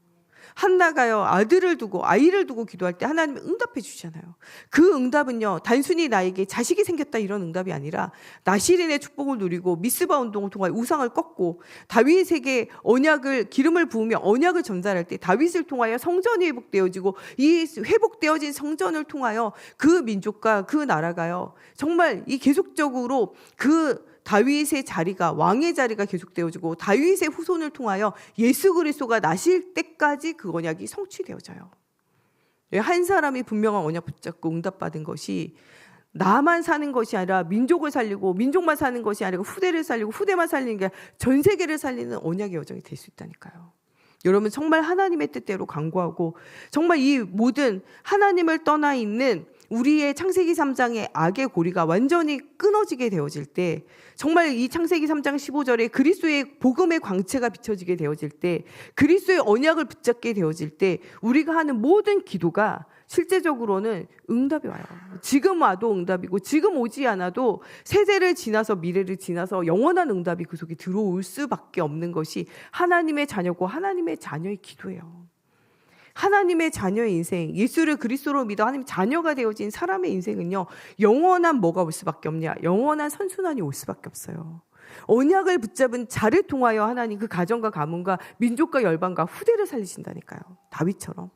Speaker 5: 한나가요, 아이를 두고 기도할 때 하나님이 응답해 주시잖아요. 그 응답은요, 단순히 나에게 자식이 생겼다 이런 응답이 아니라 나실인의 축복을 누리고 미스바 운동을 통하여 우상을 꺾고 다윗에게 언약을, 기름을 부으며 언약을 전달할 때 다윗을 통하여 성전이 회복되어지고 이 회복되어진 성전을 통하여 그 민족과 그 나라가요, 정말 이 계속적으로 그 다윗의 자리가, 왕의 자리가 계속되어지고 다윗의 후손을 통하여 예수 그리스도가 나실 때까지 그 언약이 성취되어져요. 한 사람이 분명한 언약 붙잡고 응답받은 것이 나만 사는 것이 아니라 민족을 살리고, 민족만 사는 것이 아니라 후대를 살리고 후대만 살리는 게 전 세계를 살리는 언약의 여정이 될 수 있다니까요. 여러분, 정말 하나님의 뜻대로 간구하고 정말 이 모든 하나님을 떠나 있는 우리의 창세기 3장의 악의 고리가 완전히 끊어지게 되어질 때, 정말 이 창세기 3장 15절에 그리스도의 복음의 광채가 비춰지게 되어질 때, 그리스도의 언약을 붙잡게 되어질 때 우리가 하는 모든 기도가 실제적으로는 응답이 와요. 지금 와도 응답이고 지금 오지 않아도 세대를 지나서 미래를 지나서 영원한 응답이 그 속에 들어올 수밖에 없는 것이 하나님의 자녀고 하나님의 자녀의 기도예요. 하나님의 자녀의 인생, 예수를 그리스도로 믿어 하나님의 자녀가 되어진 사람의 인생은요, 영원한 뭐가 올 수밖에 없냐? 영원한 선순환이 올 수밖에 없어요. 언약을 붙잡은 자를 통하여 하나님 그 가정과 가문과 민족과 열방과 후대를 살리신다니까요. 다윗처럼.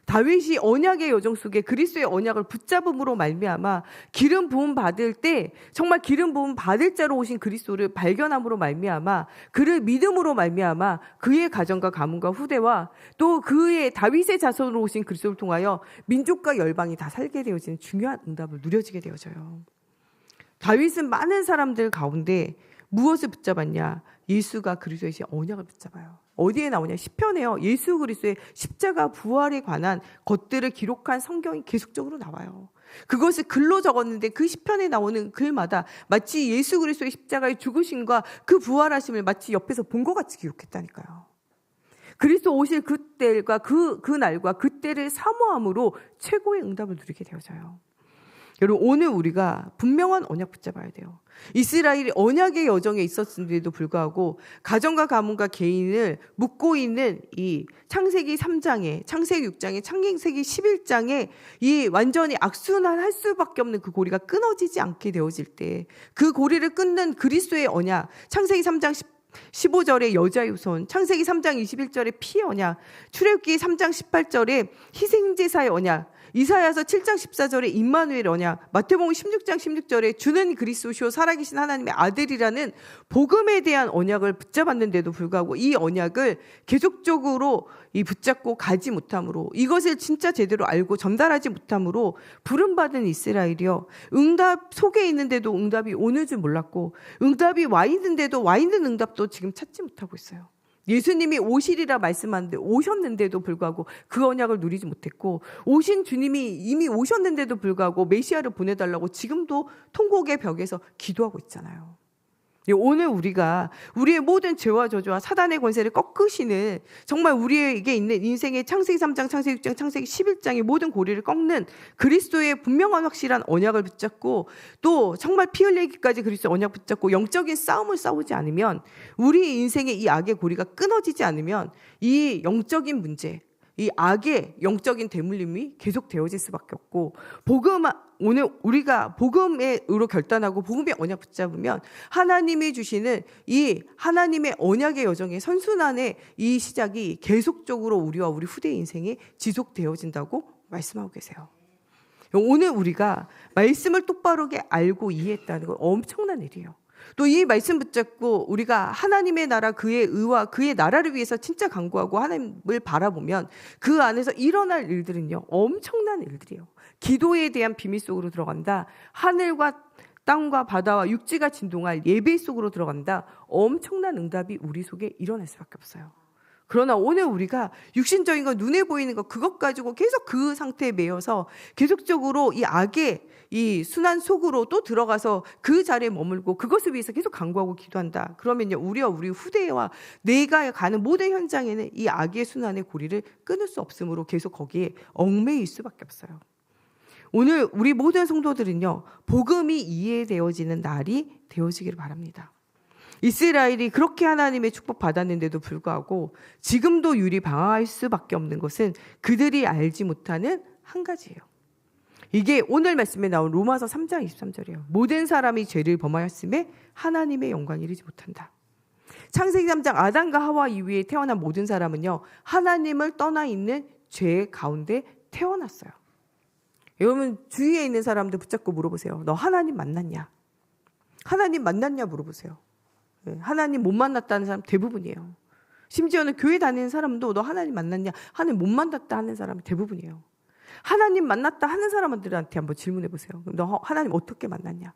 Speaker 5: 다윗이 언약의 여정 속에 그리스도의 언약을 붙잡음으로 말미암아 기름 부음 받을 때 정말 기름 부음 받을 자로 오신 그리스도를 발견함으로 말미암아, 그를 믿음으로 말미암아 그의 가정과 가문과 후대와 또 그의 다윗의 자손으로 오신 그리스도를 통하여 민족과 열방이 다 살게 되어지는 중요한 응답을 누려지게 되어져요. 다윗은 많은 사람들 가운데 무엇을 붙잡았냐? 예수가 그리스도의 언약을 붙잡아요. 어디에 나오냐? 시편에요. 예수 그리스도의 십자가 부활에 관한 것들을 기록한 성경이 계속적으로 나와요. 그것을 글로 적었는데 그 시편에 나오는 글마다 마치 예수 그리스도의 십자가의 죽으심과 그 부활하심을 마치 옆에서 본 것 같이 기록했다니까요. 그리스도 오실 그때가 그 날과 그때를 사모함으로 최고의 응답을 누리게 되어져요. 여러분, 오늘 우리가 분명한 언약 붙잡아야 돼요. 이스라엘이 언약의 여정에 있었음에도 불구하고 가정과 가문과 개인을 묶고 있는 이 창세기 3장에, 창세기 6장에, 창세기 11장에 이 완전히 악순환할 수밖에 없는 그 고리가 끊어지지 않게 되어질 때, 그 고리를 끊는 그리스도의 언약, 창세기 3장 15절에 여자의 후손, 창세기 3장 21절에 피의 언약, 출애굽기 3장 18절에 희생제사의 언약, 이사야서 7장 14절에 임마누엘 언약, 마태복음 16장 16절에 주는 그리스도시요 살아계신 하나님의 아들이라는 복음에 대한 언약을 붙잡았는데도 불구하고 이 언약을 계속적으로 붙잡고 가지 못함으로, 이것을 진짜 제대로 알고 전달하지 못함으로 부름받은 이스라엘이요, 응답 속에 있는데도 응답이 오는 줄 몰랐고, 응답이 와 있는데도 와 있는 응답도 지금 찾지 못하고 있어요. 예수님이 오시리라 말씀하는데 오셨는데도 불구하고 그 언약을 누리지 못했고, 오신 주님이 이미 오셨는데도 불구하고 메시아를 보내달라고 지금도 통곡의 벽에서 기도하고 있잖아요. 오늘 우리가 우리의 모든 죄와 저주와 사단의 권세를 꺾으시는, 정말 우리에게 있는 인생의 창세기 3장, 창세기 6장, 창세기 11장의 모든 고리를 꺾는 그리스도의 분명한 확실한 언약을 붙잡고, 또 정말 피 흘리기까지 그리스도의 언약 붙잡고 영적인 싸움을 싸우지 않으면, 우리 인생의 이 악의 고리가 끊어지지 않으면 이 영적인 문제, 이 악의 영적인 대물림이 계속 되어질 수밖에 없고, 오늘 우리가 복음으로 결단하고 복음의 언약 붙잡으면 하나님이 주시는 이 하나님의 언약의 여정의 선순환의 이 시작이 계속적으로 우리와 우리 후대의 인생에 지속되어진다고 말씀하고 계세요. 오늘 우리가 말씀을 똑바르게 알고 이해했다는 건 엄청난 일이에요. 또 이 말씀 붙잡고 우리가 하나님의 나라, 그의 의와 그의 나라를 위해서 진짜 간구하고 하나님을 바라보면 그 안에서 일어날 일들은요, 엄청난 일들이에요. 기도에 대한 비밀 속으로 들어간다. 하늘과 땅과 바다와 육지가 진동할 예배 속으로 들어간다. 엄청난 응답이 우리 속에 일어날 수밖에 없어요. 그러나 오늘 우리가 육신적인 거, 눈에 보이는 거, 그것 가지고 계속 그 상태에 매여서 계속적으로 이 악의 이 순환 속으로 또 들어가서 그 자리에 머물고 그것을 위해서 계속 간구하고 기도한다. 그러면요, 우리와 우리 후대와 내가 가는 모든 현장에는 이 악의 순환의 고리를 끊을 수 없으므로 계속 거기에 얽매일 수밖에 없어요. 오늘 우리 모든 성도들은요, 복음이 이해되어지는 날이 되어지기를 바랍니다. 이스라엘이 그렇게 하나님의 축복 받았는데도 불구하고 지금도 유리 방황할 수밖에 없는 것은 그들이 알지 못하는 한 가지예요. 이게 오늘 말씀에 나온 로마서 3장 23절이에요. 모든 사람이 죄를 범하였음에 하나님의 영광을 이루지 못한다. 창세기 3장 아담과 하와 이후에 태어난 모든 사람은요, 하나님을 떠나 있는 죄 가운데 태어났어요. 여러분 주위에 있는 사람들 붙잡고 물어보세요. 너 하나님 만났냐? 하나님 만났냐 물어보세요. 하나님 못 만났다는 사람 대부분이에요. 심지어는 교회 다니는 사람도 너 하나님 만났냐? 하나님 못 만났다 하는 사람이 대부분이에요. 하나님 만났다 하는 사람들한테 한번 질문해 보세요. 너 하나님 어떻게 만났냐?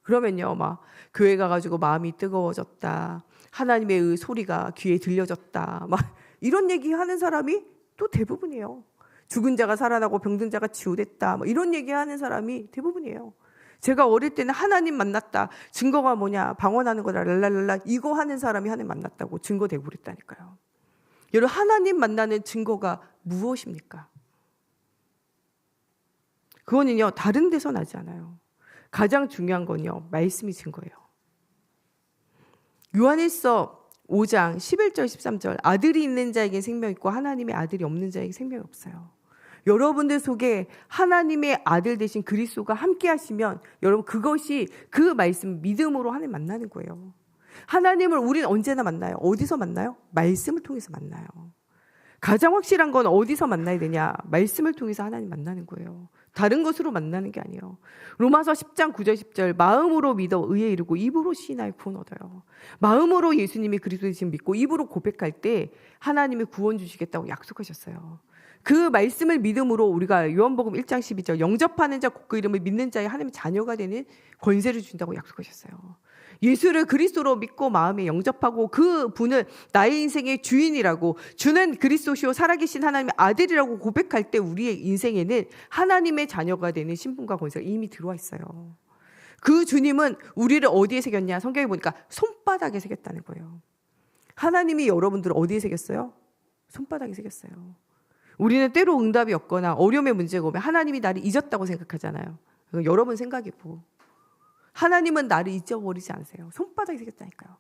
Speaker 5: 그러면요, 막 교회 가가지고 마음이 뜨거워졌다. 하나님의 소리가 귀에 들려졌다. 막 이런 얘기하는 사람이 또 대부분이에요. 죽은 자가 살아나고 병든 자가 치유됐다. 뭐 이런 얘기하는 사람이 대부분이에요. 제가 어릴 때는 하나님 만났다. 증거가 뭐냐? 방언하는 거다. 랄랄랄라. 이거 하는 사람이 하나님 만났다고 증거되고 그랬다니까요. 여러분, 하나님 만나는 증거가 무엇입니까? 그거는요, 다른 데서 나지 않아요. 가장 중요한 건요, 말씀이 증거예요. 요한일서 5장 11절 13절 아들이 있는 자에게 생명이 있고 하나님의 아들이 없는 자에게 생명이 없어요. 여러분들 속에 하나님의 아들 되신 그리스도가 함께 하시면 여러분 그것이 그 말씀 믿음으로 하나님 만나는 거예요. 하나님을 우리는 언제나 만나요. 어디서 만나요? 말씀을 통해서 만나요. 가장 확실한 건 어디서 만나야 되냐? 말씀을 통해서 하나님 만나는 거예요. 다른 것으로 만나는 게 아니에요. 로마서 10장 9절 10절 마음으로 믿어 의에 이르고 입으로 시인하여 구원 얻어요. 마음으로 예수님이 그리스도이신 믿고 입으로 고백할 때 하나님이 구원 주시겠다고 약속하셨어요. 그 말씀을 믿음으로 우리가 요한복음 1장 12절 영접하는 자 곧 그 이름을 믿는 자의 하나님의 자녀가 되는 권세를 준다고 약속하셨어요. 예수를 그리스도로 믿고 마음에 영접하고 그 분을 나의 인생의 주인이라고, 주는 그리스도시요 살아계신 하나님의 아들이라고 고백할 때 우리의 인생에는 하나님의 자녀가 되는 신분과 권세가 이미 들어와 있어요. 그 주님은 우리를 어디에 새겼냐? 성경에 보니까 손바닥에 새겼다는 거예요. 하나님이 여러분들을 어디에 새겼어요? 손바닥에 새겼어요. 우리는 때로 응답이 없거나 어려움의 문제가 오면 하나님이 나를 잊었다고 생각하잖아요. 여러분 생각이고, 하나님은 나를 잊어버리지 않으세요. 손바닥에 새겼다니까요.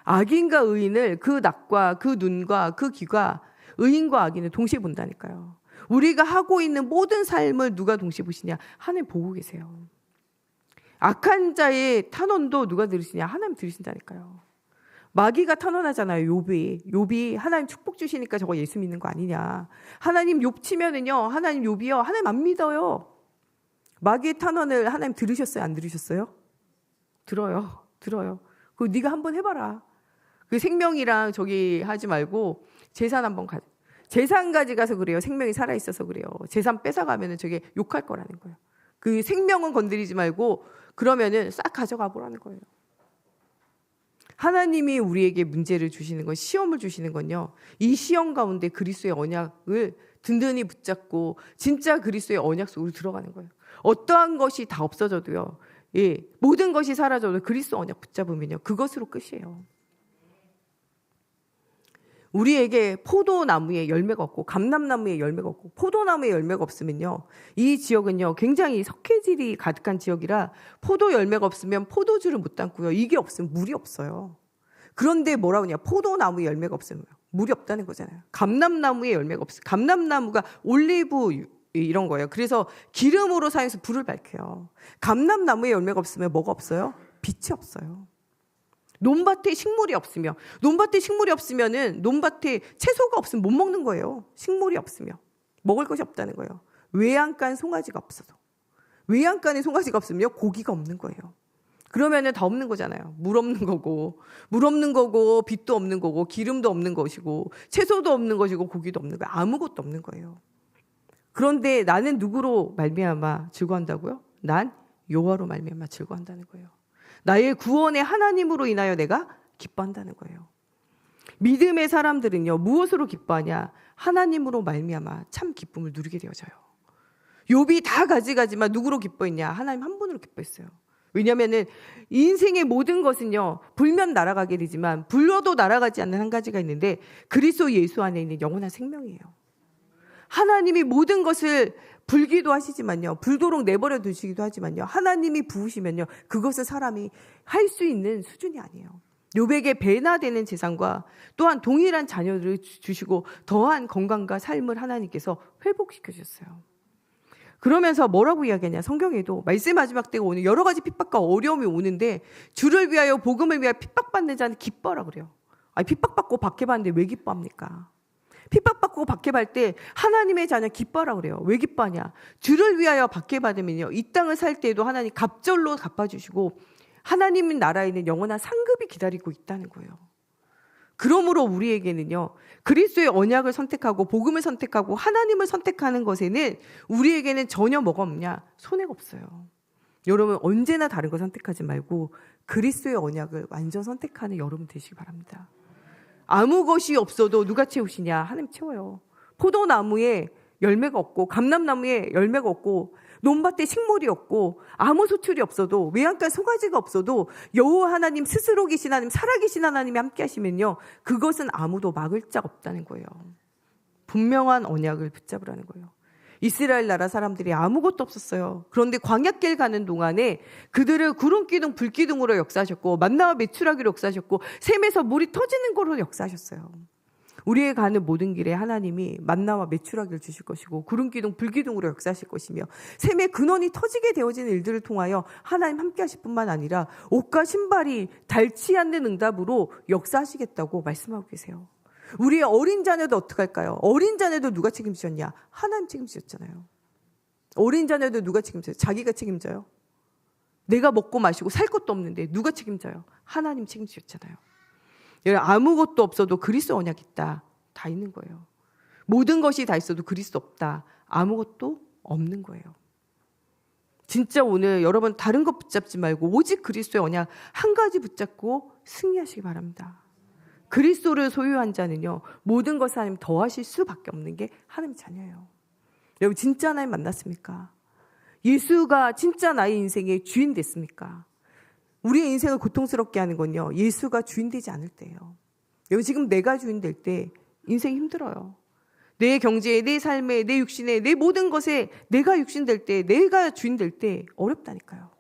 Speaker 5: 악인과 의인을 그 낯과 그 눈과 그 귀가 의인과 악인을 동시에 본다니까요. 우리가 하고 있는 모든 삶을 누가 동시에 보시냐? 하나님 보고 계세요. 악한 자의 탄원도 누가 들으시냐? 하나님 들으신다니까요. 마귀가 탄원하잖아요. 욥이 하나님 축복 주시니까 저거 예수 믿는 거 아니냐. 하나님 욥 치면은요, 하나님 욥이요, 하나님 안 믿어요. 마귀의 탄원을 하나님 들으셨어요? 안 들으셨어요? 들어요. 그거 네가 한번 해봐라. 그 생명이랑 저기 하지 말고 재산 한번 가져. 재산 가져가서 그래요. 생명이 살아있어서 그래요. 재산 뺏어가면은 저게 욕할 거라는 거예요. 그 생명은 건드리지 말고 그러면은 싹 가져가 보라는 거예요. 하나님이 우리에게 문제를 주시는 건, 시험을 주시는 건요, 이 시험 가운데 그리스도의 언약을 든든히 붙잡고 진짜 그리스도의 언약 속으로 들어가는 거예요. 어떠한 것이 다 없어져도요, 예, 모든 것이 사라져도 그리스도 언약 붙잡으면요, 그것으로 끝이에요. 우리에게 포도나무에 열매가 없고 감람나무에 열매가 없고 포도나무에 열매가 없으면요, 이 지역은요 굉장히 석회질이 가득한 지역이라 포도 열매가 없으면 포도주를 못 담고요, 이게 없으면 물이 없어요. 그런데 뭐라고 하냐, 포도나무에 열매가 없으면 물이 없다는 거잖아요. 감람나무에 열매가 없어요. 감람나무가 올리브 이런 거예요. 그래서 기름으로 사용해서 불을 밝혀요. 감람나무에 열매가 없으면 뭐가 없어요? 빛이 없어요. 논밭에 식물이 없으면, 논밭에 식물이 없으면은 논밭에 채소가 없으면 못 먹는 거예요. 식물이 없으면 먹을 것이 없다는 거예요. 외양간 송아지가 없어서, 외양간에 송아지가 없으면 고기가 없는 거예요. 그러면은 다 없는 거잖아요. 물 없는 거고, 빛도 없는 거고, 기름도 없는 것이고, 채소도 없는 것이고, 고기도 없는 거예요. 아무것도 없는 거예요. 그런데 나는 누구로 말미암아 즐거워한다고요? 난 여호와로 말미암아 즐거워한다는 거예요. 나의 구원의 하나님으로 인하여 내가 기뻐한다는 거예요. 믿음의 사람들은요, 무엇으로 기뻐하냐? 하나님으로 말미암아 참 기쁨을 누리게 되어져요. 욥이 다 가지가지만 누구로 기뻐했냐? 하나님 한 분으로 기뻐했어요. 왜냐하면은 인생의 모든 것은요, 불면 날아가게 되지만 불러도 날아가지 않는 한 가지가 있는데, 그리스도 예수 안에 있는 영원한 생명이에요. 하나님이 모든 것을 불기도 하시지만요, 불도록 내버려 두시기도 하지만요, 하나님이 부으시면요, 그것은 사람이 할 수 있는 수준이 아니에요. 욥에게 배나 되는 재산과 또한 동일한 자녀를 주시고 더한 건강과 삶을 하나님께서 회복시켜 주셨어요. 그러면서 뭐라고 이야기하냐, 성경에도 말세 마지막 때가 오는 여러 가지 핍박과 어려움이 오는데 주를 위하여 복음을 위하여 핍박받는 자는 기뻐하라 그래요. 아니, 핍박받고 박해받는데 왜 기뻐합니까? 핍박받고 박해받을 때 하나님의 자녀 기뻐하라 그래요. 왜 기뻐하냐? 주를 위하여 박해받으면요, 이 땅을 살 때에도 하나님 갑절로 갚아주시고 하나님 나라에 있는 영원한 상급이 기다리고 있다는 거예요. 그러므로 우리에게는요, 그리스도의 언약을 선택하고 복음을 선택하고 하나님을 선택하는 것에는 우리에게는 전혀 뭐가 없냐? 손해가 없어요. 여러분, 언제나 다른 거 선택하지 말고 그리스도의 언약을 완전 선택하는 여러분 되시기 바랍니다. 아무 것이 없어도 누가 채우시냐? 하나님 채워요. 포도나무에 열매가 없고 감람나무에 열매가 없고 논밭에 식물이 없고 아무 소출이 없어도 외양간 송아지가 없어도 여호와 하나님 스스로 계신 하나님, 살아계신 하나님이 함께 하시면요, 그것은 아무도 막을 자가 없다는 거예요. 분명한 언약을 붙잡으라는 거예요. 이스라엘 나라 사람들이 아무것도 없었어요. 그런데 광야길 가는 동안에 그들을 구름기둥 불기둥으로 역사하셨고 만나와 메추라기로 역사하셨고 샘에서 물이 터지는 거로 역사하셨어요. 우리의 가는 모든 길에 하나님이 만나와 메추라기를 주실 것이고 구름기둥 불기둥으로 역사하실 것이며 샘의 근원이 터지게 되어지는 일들을 통하여 하나님 함께 하실 뿐만 아니라 옷과 신발이 닳지 않는 응답으로 역사하시겠다고 말씀하고 계세요. 우리의 어린 자녀도 어떻게 할까요? 어린 자녀도 누가 책임지셨냐? 하나님 책임지셨잖아요. 어린 자녀도 누가 책임져요? 자기가 책임져요. 내가 먹고 마시고 살 것도 없는데 누가 책임져요? 하나님 책임지셨잖아요. 아무것도 없어도 그리스도 언약 있다. 다 있는 거예요. 모든 것이 다 있어도 그리스도 없다. 아무것도 없는 거예요. 진짜 오늘 여러분 다른 것 붙잡지 말고 오직 그리스도의 언약 한 가지 붙잡고 승리하시기 바랍니다. 그리스도를 소유한 자는요, 모든 것을 하나님 더하실 수밖에 없는 게 하나님 자녀예요. 여러분, 진짜 하나님 만났습니까? 예수가 진짜 나의 인생의 주인 됐습니까? 우리의 인생을 고통스럽게 하는 건요, 예수가 주인 되지 않을 때예요. 여러분, 지금 내가 주인 될 때 인생이 힘들어요. 내 경제에, 내 삶에, 내 육신에, 내 모든 것에 내가 육신 될 때, 내가 주인 될 때 어렵다니까요.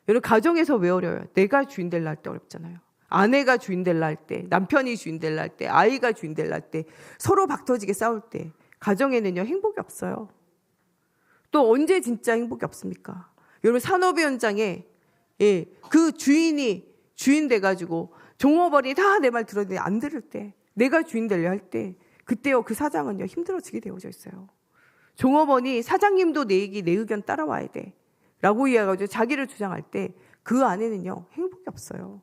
Speaker 5: 여러분, 가정에서 왜 어려워요? 내가 주인 될라 할 때 어렵잖아요. 아내가 주인 될라 할 때, 남편이 주인 될라 할 때, 아이가 주인 될라 할 때, 서로 박터지게 싸울 때 가정에는요, 행복이 없어요. 또 언제 진짜 행복이 없습니까? 여러분, 산업의 현장에 그 주인이 주인 돼가지고 종업원이 다 내 말 들었는데 안 들을 때, 내가 주인 되려 할 때, 그때요, 그 사장은요, 힘들어지게 되어져 있어요. 종업원이 사장님도 내 얘기, 내 의견 따라와야 돼 라고 이야기하고 자기를 주장할 때 그 안에는요, 행복이 없어요.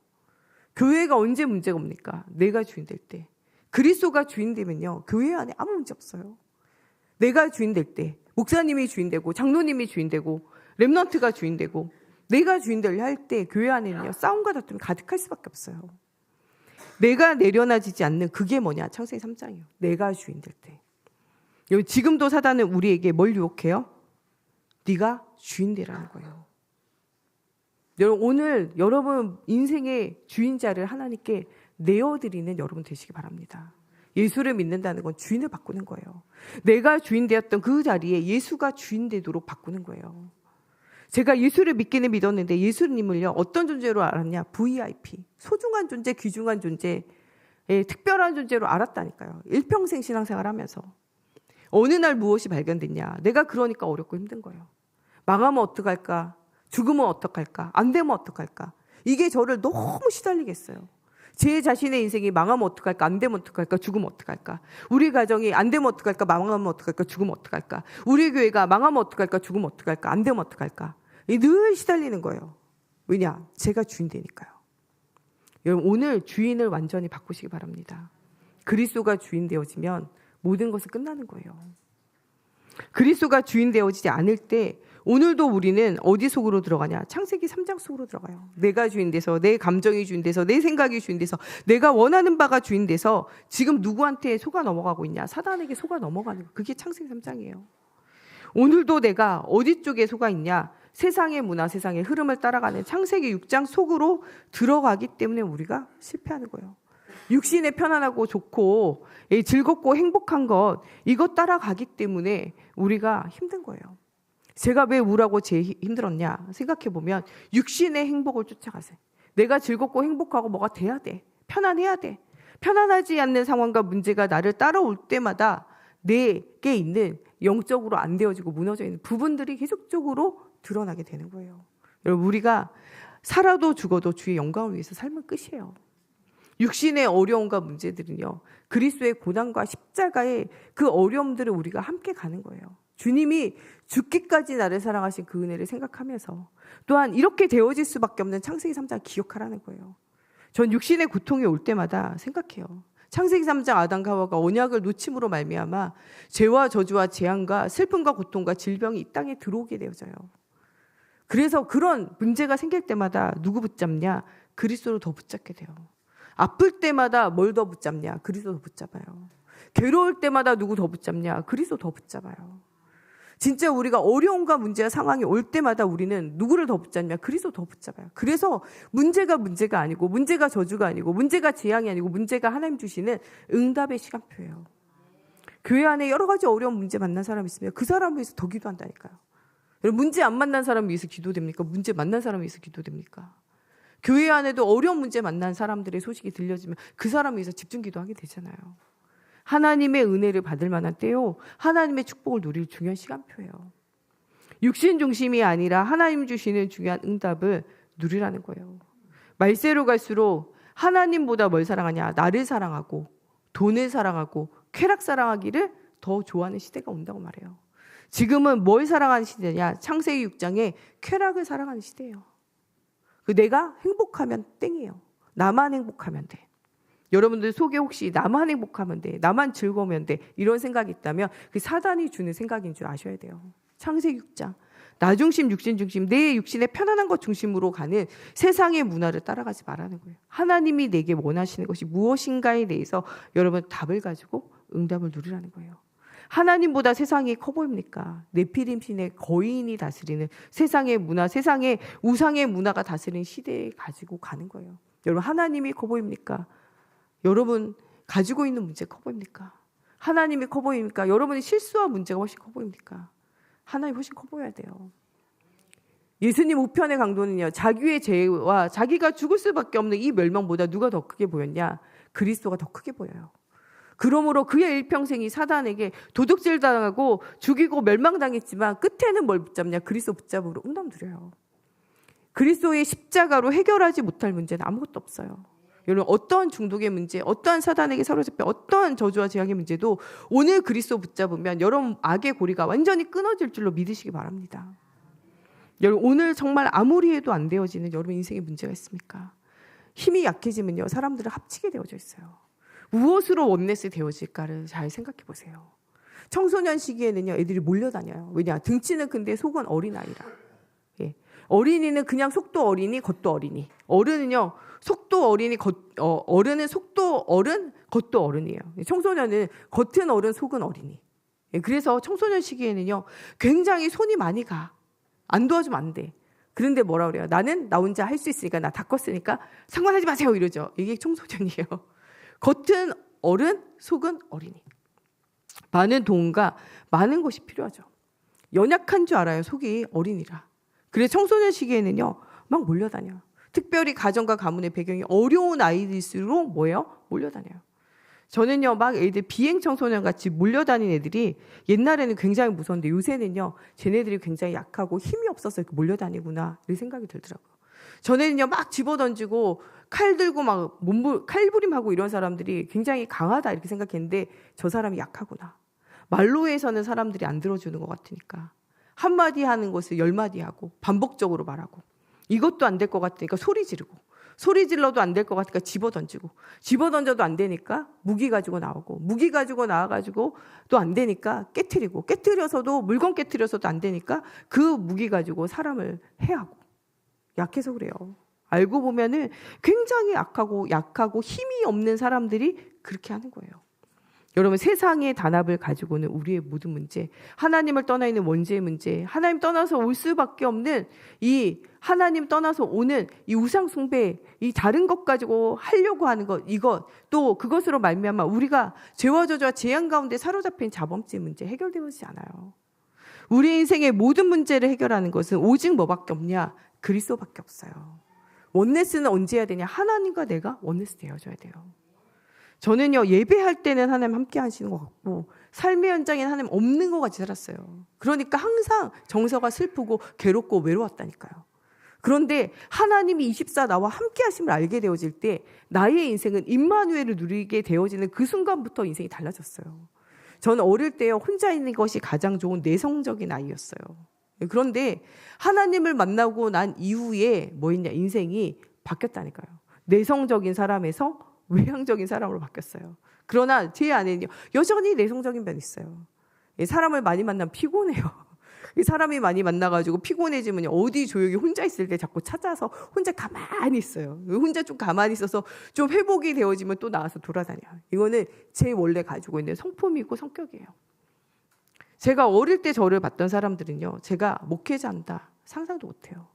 Speaker 5: 교회가 언제 문제가 옵니까? 내가 주인 될 때. 그리스도가 주인 되면요, 교회 안에 아무 문제 없어요. 내가 주인 될 때, 목사님이 주인 되고 장로님이 주인 되고 렘넌트가 주인 되고 내가 주인 되려 할 때 교회 안에는요, 싸움과 다툼이 가득할 수밖에 없어요. 내가 내려놔지지 않는 그게 뭐냐? 창세기 3장이에요. 내가 주인 될 때. 여기 지금도 사단은 우리에게 뭘 유혹해요? 네가 주인 되라는 거예요. 여러분, 오늘 여러분 인생의 주인자를 하나님께 내어드리는 여러분 되시기 바랍니다. 예수를 믿는다는 건 주인을 바꾸는 거예요. 내가 주인 되었던 그 자리에 예수가 주인 되도록 바꾸는 거예요. 제가 예수를 믿기는 믿었는데 예수님을요 어떤 존재로 알았냐? VIP, 소중한 존재, 귀중한 존재, 특별한 존재로 알았다니까요. 일평생 신앙생활 하면서 어느 날 무엇이 발견됐냐? 내가 그러니까 어렵고 힘든 거예요. 망하면 어떡할까? 죽으면 어떡할까? 안 되면 어떡할까? 이게 저를 너무 시달리게 했어요. 제 자신의 인생이 망하면 어떡할까? 안 되면 어떡할까? 죽으면 어떡할까? 우리 가정이 안 되면 어떡할까? 망하면 어떡할까? 죽으면 어떡할까? 우리 교회가 망하면 어떡할까? 죽으면 어떡할까? 안 되면 어떡할까? 늘 시달리는 거예요. 왜냐? 제가 주인 되니까요. 여러분, 오늘 주인을 완전히 바꾸시기 바랍니다. 그리스도가 주인 되어지면 모든 것은 끝나는 거예요. 그리스도가 주인 되어지지 않을 때 오늘도 우리는 어디 속으로 들어가냐? 창세기 3장 속으로 들어가요. 내가 주인 돼서, 내 감정이 주인 돼서, 내 생각이 주인 돼서, 내가 원하는 바가 주인 돼서 지금 누구한테 속아 넘어가고 있냐? 사단에게 속아 넘어가는 거. 그게 창세기 3장이에요. 오늘도 내가 어디 쪽에 속아 있냐? 세상의 문화, 세상의 흐름을 따라가는 창세기 6장 속으로 들어가기 때문에 우리가 실패하는 거예요. 육신에 편안하고 좋고 즐겁고 행복한 것, 이것 따라가기 때문에 우리가 힘든 거예요. 제가 왜 우울하고 제일 힘들었냐 생각해보면 육신의 행복을 쫓아가세요. 내가 즐겁고 행복하고 뭐가 돼야 돼. 편안해야 돼. 편안하지 않는 상황과 문제가 나를 따라올 때마다 내게 있는 영적으로 안 되어지고 무너져 있는 부분들이 계속적으로 드러나게 되는 거예요. 여러분, 우리가 살아도 죽어도 주의 영광을 위해서 삶은 끝이에요. 육신의 어려움과 문제들은요, 그리스도의 고난과 십자가의 그 어려움들을 우리가 함께 가는 거예요. 주님이 죽기까지 나를 사랑하신 그 은혜를 생각하면서 또한 이렇게 되어질 수밖에 없는 창세기 3장 기억하라는 거예요. 전 육신의 고통이 올 때마다 생각해요. 창세기 3장 아담과 하와가 언약을 놓침으로 말미암아 죄와 저주와 재앙과 슬픔과 고통과 질병이 이 땅에 들어오게 되어져요. 그래서 그런 문제가 생길 때마다 누구 붙잡냐? 그리스도를 더 붙잡게 돼요. 아플 때마다 뭘 더 붙잡냐? 그리스도 더 붙잡아요. 괴로울 때마다 누구 더 붙잡냐? 그리스도 더 붙잡아요. 진짜 우리가 어려움과 문제와 상황이 올 때마다 우리는 누구를 더 붙잡냐? 그리스도 더 붙잡아요. 그래서 문제가 아니고, 문제가 저주가 아니고, 문제가 재앙이 아니고, 문제가 하나님 주시는 응답의 시간표예요. 교회 안에 여러 가지 어려운 문제 만난 사람 있으면 그 사람을 위해서 더 기도한다니까요. 여러분, 문제 안 만난 사람 위해서 기도됩니까? 문제 만난 사람 위해서 기도됩니까? 교회 안에도 어려운 문제 만난 사람들의 소식이 들려지면 그 사람 위해서 집중 기도하게 되잖아요. 하나님의 은혜를 받을 만한 때요, 하나님의 축복을 누릴 중요한 시간표예요. 육신 중심이 아니라 하나님 주시는 중요한 응답을 누리라는 거예요. 말세로 갈수록 하나님보다 뭘 사랑하냐? 나를 사랑하고 돈을 사랑하고 쾌락 사랑하기를 더 좋아하는 시대가 온다고 말해요. 지금은 뭘 사랑하는 시대냐? 창세기 6장에 쾌락을 사랑하는 시대예요. 내가 행복하면 땡이에요. 나만 행복하면 돼. 여러분들 속에 혹시 나만 행복하면 돼, 나만 즐거우면 돼, 이런 생각이 있다면 그 사단이 주는 생각인 줄 아셔야 돼요. 창세기 6장. 나 중심, 육신 중심, 내 육신의 편안한 것 중심으로 가는 세상의 문화를 따라가지 말라는 거예요. 하나님이 내게 원하시는 것이 무엇인가에 대해서 여러분 답을 가지고 응답을 누리라는 거예요. 하나님보다 세상이 커 보입니까? 네피림신의 거인이 다스리는 세상의 문화, 세상의 우상의 문화가 다스리는 시대에 가지고 가는 거예요. 여러분, 하나님이 커 보입니까? 여러분 가지고 있는 문제 커 보입니까? 하나님이 커 보입니까? 여러분의 실수와 문제가 훨씬 커 보입니까? 하나님이 훨씬 커 보여야 돼요. 예수님 우편의 강도는요, 자기의 죄와 자기가 죽을 수밖에 없는 이 멸망보다 누가 더 크게 보였냐? 그리스도가 더 크게 보여요. 그러므로 그의 일평생이 사단에게 도둑질 당하고 죽이고 멸망당했지만 끝에는 뭘 붙잡냐? 그리스도 붙잡으로 응답 누려요. 그리스도의 십자가로 해결하지 못할 문제는 아무것도 없어요. 여러분, 어떠한 중독의 문제, 어떠한 사단에게 사로잡혀 어떠한 저주와 재앙의 문제도 오늘 그리스도 붙잡으면 여러분 악의 고리가 완전히 끊어질 줄로 믿으시기 바랍니다. 여러분, 오늘 정말 아무리 해도 안 되어지는 여러분 인생에 문제가 있습니까? 힘이 약해지면요, 사람들을 합치게 되어져 있어요. 무엇으로 원네스 되어질까를 잘 생각해 보세요. 청소년 시기에는요, 애들이 몰려다녀요. 왜냐? 등치는 큰데 속은 어린아이라. 예. 어린이는 그냥 속도 어린이, 겉도 어린이. 어른은요, 속도 어린이, 어른은 속도 어른, 겉도 어른이에요. 청소년은 겉은 어른, 속은 어린이. 그래서 청소년 시기에는요, 굉장히 손이 많이 가. 안 도와주면 안 돼. 그런데 뭐라 그래요? 나는 나 혼자 할 수 있으니까, 나 다 컸으니까 상관하지 마세요 이러죠. 이게 청소년이에요. 겉은 어른, 속은 어린이. 많은 도움과 많은 것이 필요하죠. 연약한 줄 알아요. 속이 어린이라. 그래서 청소년 시기에는요, 막 몰려다녀요. 특별히 가정과 가문의 배경이 어려운 아이들일수록 뭐예요? 몰려다녀요. 저는요, 막 애들 비행 청소년 같이 몰려다니는 애들이 옛날에는 굉장히 무서운데 요새는요, 쟤네들이 굉장히 약하고 힘이 없어서 이렇게 몰려다니구나, 이 생각이 들더라고요. 전에는요, 막 집어던지고 칼 들고 막 칼부림하고 이런 사람들이 굉장히 강하다 이렇게 생각했는데 저 사람이 약하구나. 말로 해서는 사람들이 안 들어주는 것 같으니까 한마디 하는 것을 10마디 하고 반복적으로 말하고 이것도 안 될 것 같으니까 소리 지르고 소리 질러도 안 될 것 같으니까 집어던지고 집어던져도 안 되니까 무기 가지고 나오고 무기 가지고 나와가지고 또 안 되니까 깨트리고 깨트려서도 물건 깨트려서도 안 되니까 그 무기 가지고 사람을 해하고 약해서 그래요. 알고 보면은 굉장히 약하고 힘이 없는 사람들이 그렇게 하는 거예요. 여러분, 세상의 단합을 가지고는 우리의 모든 문제, 하나님을 떠나 있는 원죄의 문제, 하나님 떠나서 올 수밖에 없는 이 하나님 떠나서 오는 이 우상 숭배, 이 다른 것 가지고 하려고 하는 것, 이것 또 그것으로 말미암아 우리가 죄와 저주와 재앙 가운데 사로잡힌 자범죄 문제 해결되지 않아요. 우리 인생의 모든 문제를 해결하는 것은 오직 뭐밖에 없냐? 그리스도밖에 없어요. 원네스는 언제 해야 되냐? 하나님과 내가 원네스 되어줘야 돼요. 저는요, 예배할 때는 하나님 함께 하시는 것 같고 삶의 현장에는 하나님 없는 것 같이 살았어요. 그러니까 항상 정서가 슬프고 괴롭고 외로웠다니까요. 그런데 하나님이 24 나와 함께 하심을 알게 되어질 때 나의 인생은 임마누엘을 누리게 되어지는 그 순간부터 인생이 달라졌어요. 저는 어릴 때요, 혼자 있는 것이 가장 좋은 내성적인 아이였어요. 그런데 하나님을 만나고 난 이후에 뭐였냐, 인생이 바뀌었다니까요. 내성적인 사람에서 외향적인 사람으로 바뀌었어요. 그러나 제 안에는요, 여전히 내성적인 면이 있어요. 사람을 많이 만나면 피곤해요. 사람이 많이 만나가지고 피곤해지면 어디 조용히 혼자 있을 때 자꾸 찾아서 혼자 가만히 있어요. 혼자 좀 가만히 있어서 좀 회복이 되어지면 또 나와서 돌아다녀요. 이거는 제 원래 가지고 있는 성품이고 성격이에요. 제가 어릴 때 저를 봤던 사람들은요, 제가 목회자한다 상상도 못해요.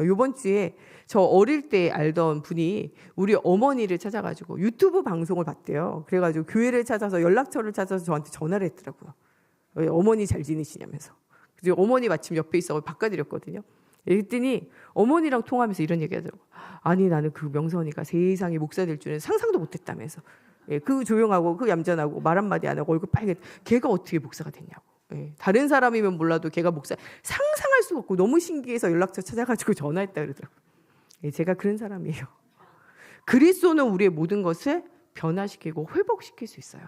Speaker 5: 이번 주에 저 어릴 때 알던 분이 우리 어머니를 찾아가지고 유튜브 방송을 봤대요. 그래가지고 교회를 찾아서 연락처를 찾아서 저한테 전화를 했더라고요. 어머니 잘 지내시냐면서. 그래서 어머니 마침 옆에 있어 바꿔드렸거든요. 그랬더니 어머니랑 통화하면서 이런 얘기 하더라고요. 아니, 나는 그 명선이가 세상에 목사 될 줄은 상상도 못했다면서. 그 조용하고 그 얌전하고 말 한마디 안 하고 얼굴 빨개, 걔가 어떻게 목사가 됐냐고. 다른 사람이면 몰라도 걔가 목사, 상상할 수가 없고 너무 신기해서 연락처 찾아가지고 전화했다 그러더라고요. 제가 그런 사람이에요. 그리스도는 우리의 모든 것을 변화시키고 회복시킬 수 있어요.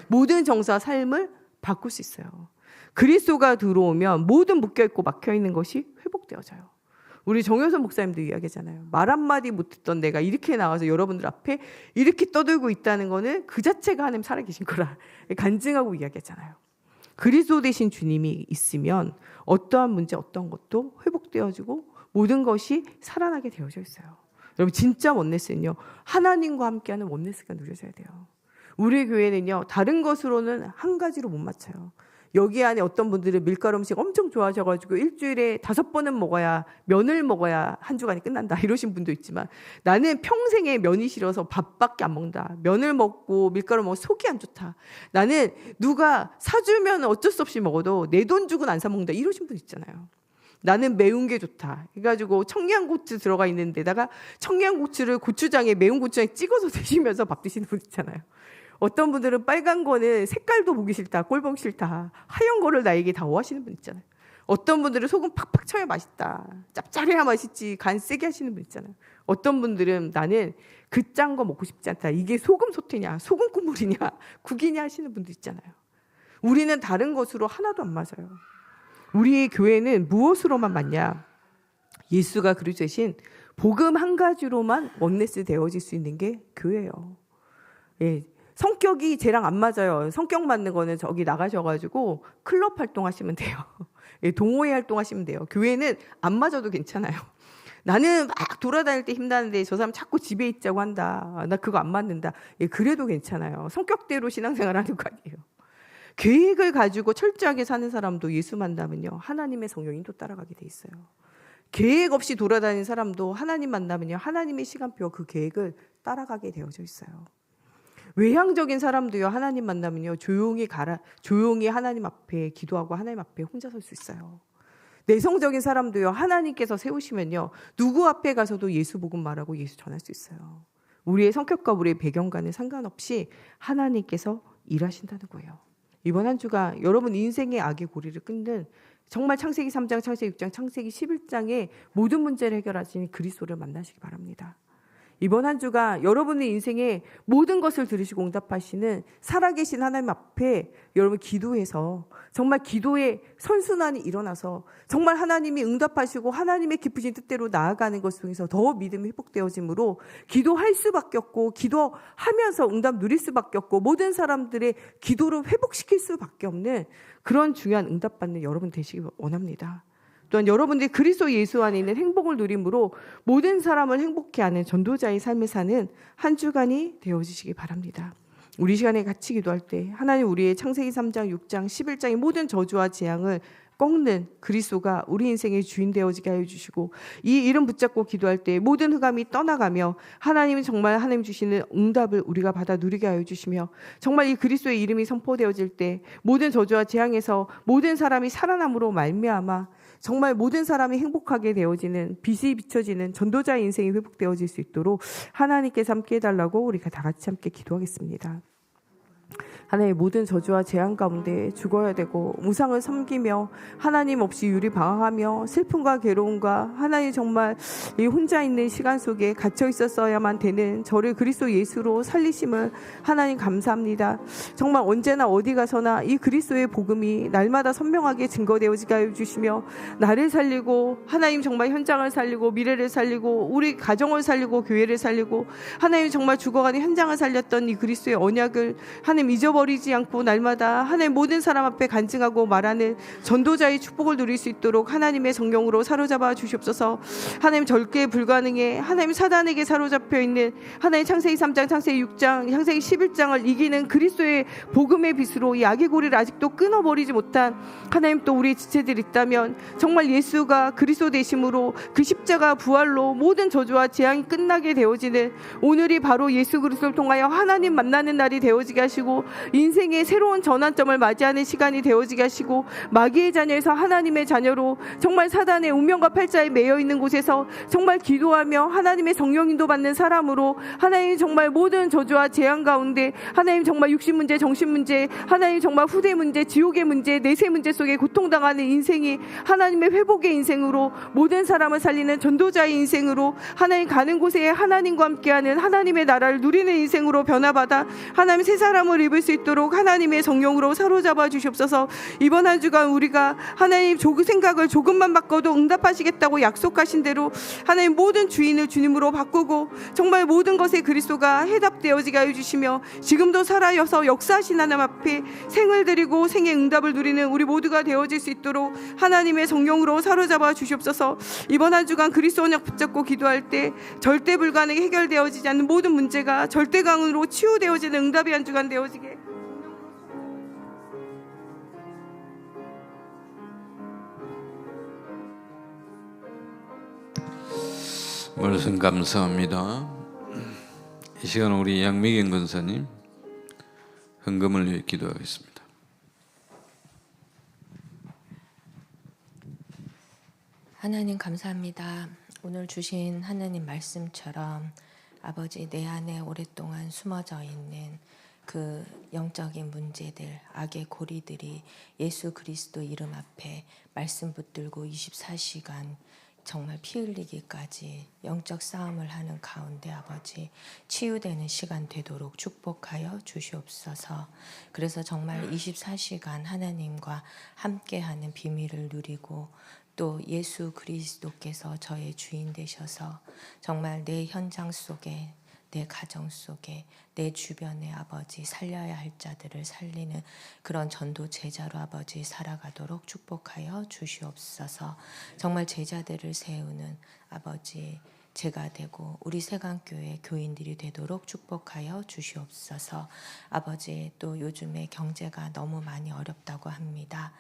Speaker 5: 모든 정서와 삶을 바꿀 수 있어요. 그리스도가 들어오면 모든 묶여있고 막혀있는 것이 회복되어져요. 우리 정효선 목사님도 이야기하잖아요. 말 한마디 못했던 내가 이렇게 나와서 여러분들 앞에 이렇게 떠들고 있다는 거는 그 자체가 하나님 살아계신 거라 간증하고 이야기하잖아요. 그리스도 되신 주님이 있으면 어떠한 문제, 어떤 것도 회복되어지고 모든 것이 살아나게 되어져 있어요. 여러분, 진짜 원네스는요, 하나님과 함께하는 원네스가 누려져야 돼요. 우리 교회는요, 다른 것으로는 한 가지로 못 맞춰요. 여기 안에 어떤 분들은 밀가루 음식 엄청 좋아하셔가지고 일주일에 5번은 먹어야, 면을 먹어야 한 주간이 끝난다 이러신 분도 있지만, 나는 평생에 면이 싫어서 밥밖에 안 먹는다. 면을 먹고 밀가루 먹으면 속이 안 좋다. 나는 누가 사주면 어쩔 수 없이 먹어도 내 돈 주고는 안 사 먹는다 이러신 분 있잖아요. 나는 매운 게 좋다 해가지고 청양고추 들어가 있는 데다가 청양고추를 고추장에 매운 고추장에 찍어서 드시면서 밥 드시는 분 있잖아요. 어떤 분들은 빨간 거는 색깔도 보기 싫다, 꼴 보기 싫다, 하얀 거를 나에게 다 오하시는 분 있잖아요. 어떤 분들은 소금 팍팍 쳐야 맛있다, 짭짤해야 맛있지, 간 세게 하시는 분 있잖아요. 어떤 분들은 나는 그 짠 거 먹고 싶지 않다, 이게 소금 소태냐, 소금 국물이냐, 국이냐 하시는 분도 있잖아요. 우리는 다른 것으로 하나도 안 맞아요. 우리 교회는 무엇으로만 맞냐? 예수가 그리스도 대신 복음 한 가지로만 원네스 되어질 수 있는 게 교회예요. 성격이 쟤랑 안 맞아요. 성격 맞는 거는 저기 나가셔가지고 클럽 활동하시면 돼요. 예, 동호회 활동하시면 돼요. 교회는 안 맞아도 괜찮아요. 나는 막 돌아다닐 때 힘나는데 저 사람 자꾸 집에 있자고 한다. 나 그거 안 맞는다. 예, 그래도 괜찮아요. 성격대로 신앙생활 하는 거 아니에요. 계획을 가지고 철저하게 사는 사람도 예수 만나면요, 하나님의 성령인도 따라가게 돼 있어요. 계획 없이 돌아다니는 사람도 하나님 만나면요, 하나님의 시간표와 그 계획을 따라가게 되어져 있어요. 외향적인 사람도요, 하나님 만나면요, 조용히 하나님 앞에 기도하고 하나님 앞에 혼자 설 수 있어요. 내성적인 사람도요, 하나님께서 세우시면요, 누구 앞에 가서도 예수 복음 말하고 예수 전할 수 있어요. 우리의 성격과 우리의 배경과는 상관없이 하나님께서 일하신다는 거예요. 이번 한 주가 여러분 인생의 악의 고리를 끊는 정말 창세기 3장, 창세기 6장, 창세기 11장의 모든 문제를 해결하시는 그리스도를 만나시기 바랍니다. 이번 한 주가 여러분의 인생의 모든 것을 들으시고 응답하시는 살아계신 하나님 앞에 여러분 기도해서 정말 기도의 선순환이 일어나서 정말 하나님이 응답하시고 하나님의 깊으신 뜻대로 나아가는 것 중에서 더 믿음이 회복되어짐으로 기도할 수밖에 없고 기도하면서 응답 누릴 수밖에 없고 모든 사람들의 기도를 회복시킬 수밖에 없는 그런 중요한 응답받는 여러분 되시기 원합니다. 또한 여러분들이 그리스도 예수 안에 있는 행복을 누림으로 모든 사람을 행복해 하는 전도자의 삶을 사는 한 주간이 되어주시기 바랍니다. 우리 시간에 같이 기도할 때 하나님 우리의 창세기 3장, 6장, 11장의 모든 저주와 재앙을 꺾는 그리스도가 우리 인생의 주인 되어지게 하여 주시고 이 이름 붙잡고 기도할 때 모든 흑암이 떠나가며 하나님은 정말 하나님 주시는 응답을 우리가 받아 누리게 하여 주시며 정말 이 그리스도의 이름이 선포되어질 때 모든 저주와 재앙에서 모든 사람이 살아남으로 말미암아 정말 모든 사람이 행복하게 되어지는 빛이 비춰지는 전도자의 인생이 회복되어질 수 있도록 하나님께서 함께 해달라고 우리가 다 같이 함께 기도하겠습니다. 하나님의 모든 저주와 재앙 가운데 죽어야 되고 우상을 섬기며 하나님 없이 유리방황하며 슬픔과 괴로움과 하나님 정말 이 혼자 있는 시간 속에 갇혀 있었어야만 되는 저를 그리스도 예수로 살리심을 하나님 감사합니다. 정말 언제나 어디 가서나 이 그리스도의 복음이 날마다 선명하게 증거되어지게 하여 주시며 나를 살리고 하나님 정말 현장을 살리고 미래를 살리고 우리 가정을 살리고 교회를 살리고 하나님 정말 죽어가는 현장을 살렸던 이 그리스도의 언약을 하나님 잊어버리지 않고 날마다 하나님 모든 사람 앞에 간증하고 말하는 전도자의 축복을 누릴 수 있도록 하나님의 성령으로 사로잡아 주시옵소서. 하나님 절대 불가능해 하나님 사단에게 사로잡혀 있는 하나님 창세기 3장, 창세기 6장, 창세기 11장을 이기는 그리스도의 복음의 빛으로 이 악의 고리를 아직도 끊어버리지 못한 하나님 또 우리의 지체들이 있다면 정말 예수가 그리스도 되심으로 그 십자가 부활로 모든 저주와 재앙이 끝나게 되어지는 오늘이 바로 예수 그리스도를 통하여 하나님 만나는 날이 되어지게 하시고 인생의 새로운 전환점을 맞이하는 시간이 되어지게 하시고 마귀의 자녀에서 하나님의 자녀로 정말 사단의 운명과 팔자에 매여 있는 곳에서 정말 기도하며 하나님의 성령 인도 받는 사람으로 하나님 정말 모든 저주와 재앙 가운데 하나님 정말 육신 문제, 정신 문제, 하나님 정말 후대 문제, 지옥의 문제, 내세 문제 속에 고통당하는 인생이 하나님의 회복의 인생으로 모든 사람을 살리는 전도자의 인생으로 하나님 가는 곳에 하나님과 함께하는 하나님의 나라를 누리는 인생으로 변화받아 하나님 새 사람을 입을 수 있도록 하나님의 성령으로 사로잡아 주시옵소서. 이번 한 주간 우리가 하나님 생각을 조금만 바꿔도 응답하시겠다고 약속하신 대로 하나님 모든 주인을 주님으로 바꾸고 정말 모든 것에 그리스도가 해답되어지게 하여 주시며 지금도 살아여서 역사하신 하나님 앞에 생을 드리고 생의 응답을 누리는 우리 모두가 되어질 수 있도록 하나님의 성령으로 사로잡아 주시옵소서. 이번 한 주간 그리스도 언약 붙잡고 기도할 때 절대 불가능에 해결되어지지 않는 모든 문제가 절대강으로 치유되어지는 응답의 한 주간 되어지게
Speaker 1: 말씀 감사합니다. 이 시간 우리 양미경 권사님 헌금을 위해 기도하겠습니다.
Speaker 6: 하나님 감사합니다. 오늘 주신 하나님 말씀처럼 아버지 내 안에 오랫동안 숨어져 있는 그 영적인 문제들, 악의 고리들이 예수 그리스도 이름 앞에 말씀 붙들고 24시간 정말 피 흘리기까지 영적 싸움을 하는 가운데 아버지 치유되는 시간 되도록 축복하여 주시옵소서. 그래서 정말 24시간 하나님과 함께하는 비밀을 누리고 또 예수 그리스도께서 저의 주인 되셔서 정말 내 현장 속에 내 가정 속에 내 주변에 아버지 살려야 할 자들을 살리는 그런 전도 제자로 아버지 살아가도록 축복하여 주시옵소서. 정말 제자들을 세우는 아버지 제가 되고 우리 세강교회 교인들이 되도록 축복하여 주시옵소서. 아버지 또 요즘에 경제가 너무 많이 어렵다고 합니다.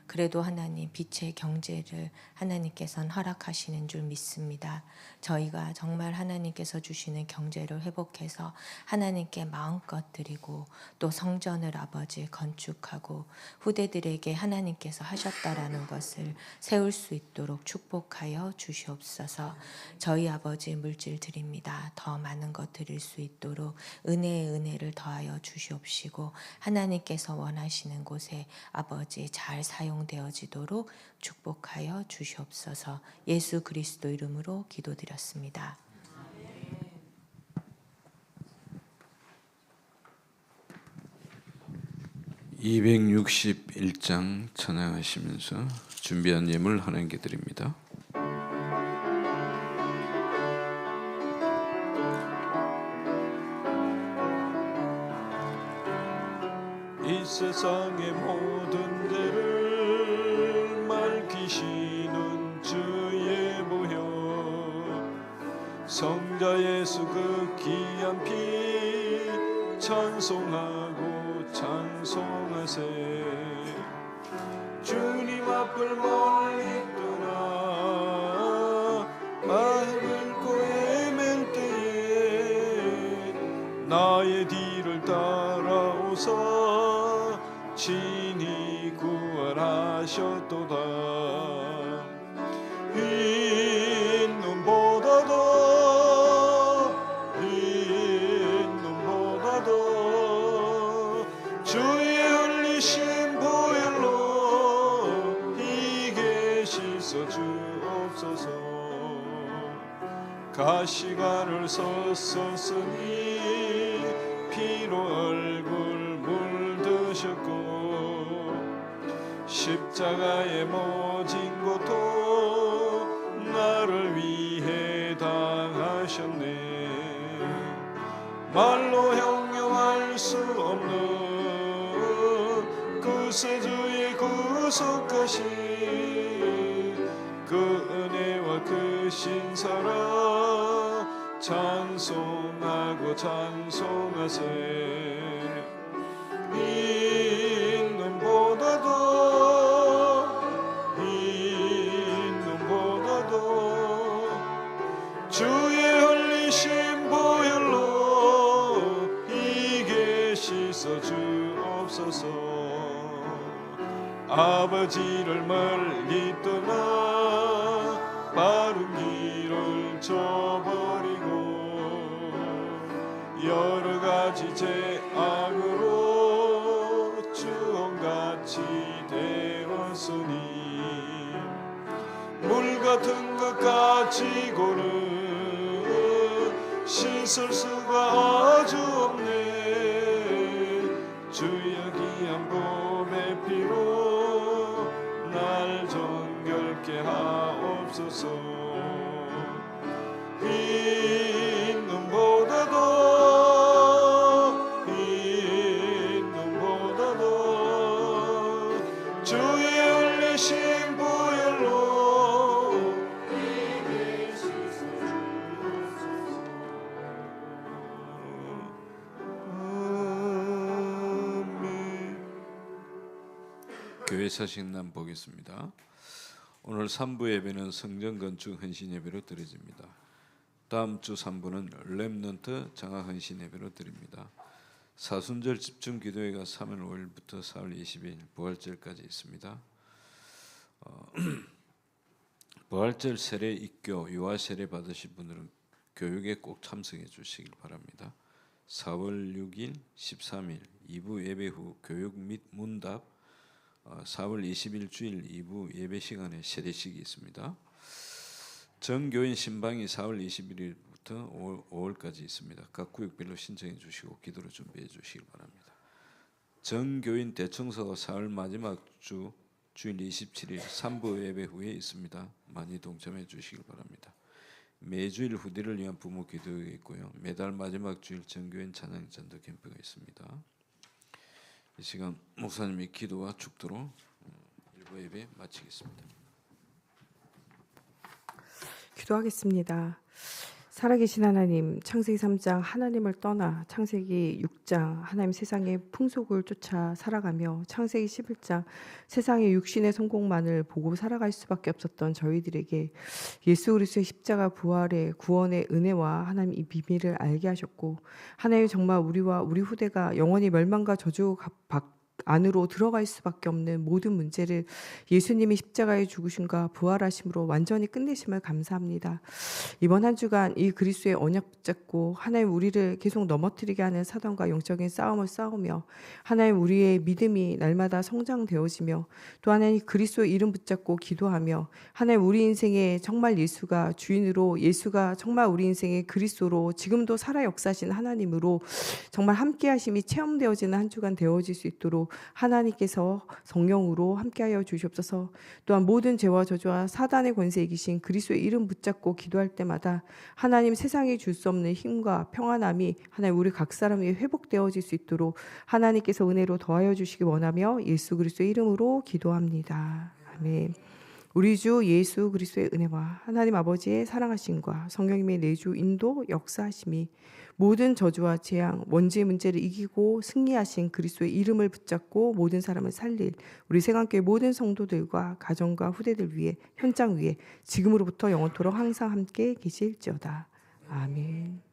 Speaker 6: 그래도 하나님 빛의 경제를 하나님께서는 허락하시는 줄 믿습니다. 저희가 정말 하나님께서 주시는 경제를 회복해서 하나님께 마음껏 드리고 또 성전을 아버지 건축하고 후대들에게 하나님께서 하셨다라는 것을 세울 수 있도록 축복하여 주시옵소서. 저희 아버지 물질 드립니다. 더 많은 것 드릴 수 있도록 은혜의 은혜를 더하여 주시옵시고 하나님께서 원하시는 곳에 아버지 잘 사용되어지도록 축복하여 주시옵소서. 예수 그리스도 이름으로 기도드렸습니다.
Speaker 1: 261장 찬양하시면서 준비한 예물 하나님께 드립니다.
Speaker 2: 이 세상의 모든 데를 밝히시는 주의 보혈 성자 예수 그 귀한 피 찬송하고 찬송하세. 주님 앞을 멀리 떠나 마음을 고에맬 때에 나의 뒤를 따라오사 친히 구원하셨도다. 흰 눈보다도 주의 흘리신 보혈로 이게 씻어 주옵소서. 가시관을 썼으니 피로 얼굴 물드셨고 십자가에 모진 고통 나를 위해 당하셨네. 말로 형용할 수 없는 구세주의 구속하신 그 은혜와 그 신사랑 찬송하고 찬송하세. 흰 눈보다도 주의 흘리신 보혈로 이게 씻어 주옵소서. 아버지를 멀리 떠나 바른 길을 저버리고 여러 가지 죄악으로 주홍같이 되었으니 물 같은 것 가지고는 씻을 수가 아주 없네. 주여 귀한 봄의 피로 날 정결케 하옵소서. 흰 눈보다도 주의 흘리신 보혈로 이게 씻어 주옵소서. 아멘.
Speaker 1: 교회 사식남 보겠습니다. 오늘 3부 예배는 성전 건축 헌신 예배로 드려집니다. 다음 주 3부는 렘넌트 장학 헌신 예배로 드립니다. 사순절 집중 기도회가 3월 5일부터 4월 20일 부활절까지 있습니다. 부활절 세례 입교, 유아 세례 받으실 분들은 교육에 꼭 참석해 주시길 바랍니다. 4월 6일, 13일 2부 예배 후 교육 및 문답, 4월 20일 주일 2부 예배 시간에 세례식이 있습니다. 정교인 신방이 4월 21일부터 5월까지 있습니다. 각 구역별로 신청해 주시고 기도로 준비해 주시길 바랍니다. 정교인 대청소가 4월 마지막 주일 27일 3부 예배 후에 있습니다. 많이 동참해 주시길 바랍니다. 매주일 후대를 위한 부모 기도회가 있고요. 매달 마지막 주일 정교인 찬양 전도 캠프가 있습니다. 이 시간 목사님의 기도와 축도로 일부 예배 마치겠습니다.
Speaker 5: 기도하겠습니다. 살아계신 하나님, 창세기 3장 하나님을 떠나 창세기 6장 하나님 세상의 풍속을 쫓아 살아가며 창세기 11장 세상의 육신의 성공만을 보고 살아갈 수밖에 없었던 저희들에게 예수 그리스도의 십자가 부활의 구원의 은혜와 하나님 이 비밀을 알게 하셨고, 하나님 정말 우리와 우리 후대가 영원히 멸망과 저주 안으로 들어갈 수밖에 없는 모든 문제를 예수님이 십자가에 죽으심과 부활하심으로 완전히 끝내심을 감사합니다. 이번 한 주간 이 그리스도의 언약 붙잡고 하나님 우리를 계속 넘어뜨리게 하는 사단과 영적인 싸움을 싸우며 하나님 우리의 믿음이 날마다 성장되어지며 또 하나님 그리스도의 이름 붙잡고 기도하며 하나님 우리 인생에 정말 예수가 주인으로, 예수가 정말 우리 인생의 그리스도로 지금도 살아 역사하신 하나님으로 정말 함께 하심이 체험되어지는 한 주간 되어질 수 있도록 하나님께서 성령으로 함께하여 주시옵소서. 또한 모든 죄와 저주와 사단의 권세에 이기신 그리스도의 이름 붙잡고 기도할 때마다 하나님 세상이 줄 수 없는 힘과 평안함이 하나님 우리 각 사람에게 회복되어질 수 있도록 하나님께서 은혜로 더하여 주시기 원하며 예수 그리스도의 이름으로 기도합니다. 아멘. 우리 주 예수 그리스도의 은혜와 하나님 아버지의 사랑하심과 성령님의 내주 인도 역사하심이 모든 저주와 재앙, 원죄의 문제를 이기고 승리하신 그리스도의 이름을 붙잡고 모든 사람을 살릴 우리 세강교회 모든 성도들과 가정과 후대들 위해 현장 위에 지금으로부터 영원토록 항상 함께 계실지어다. 아멘.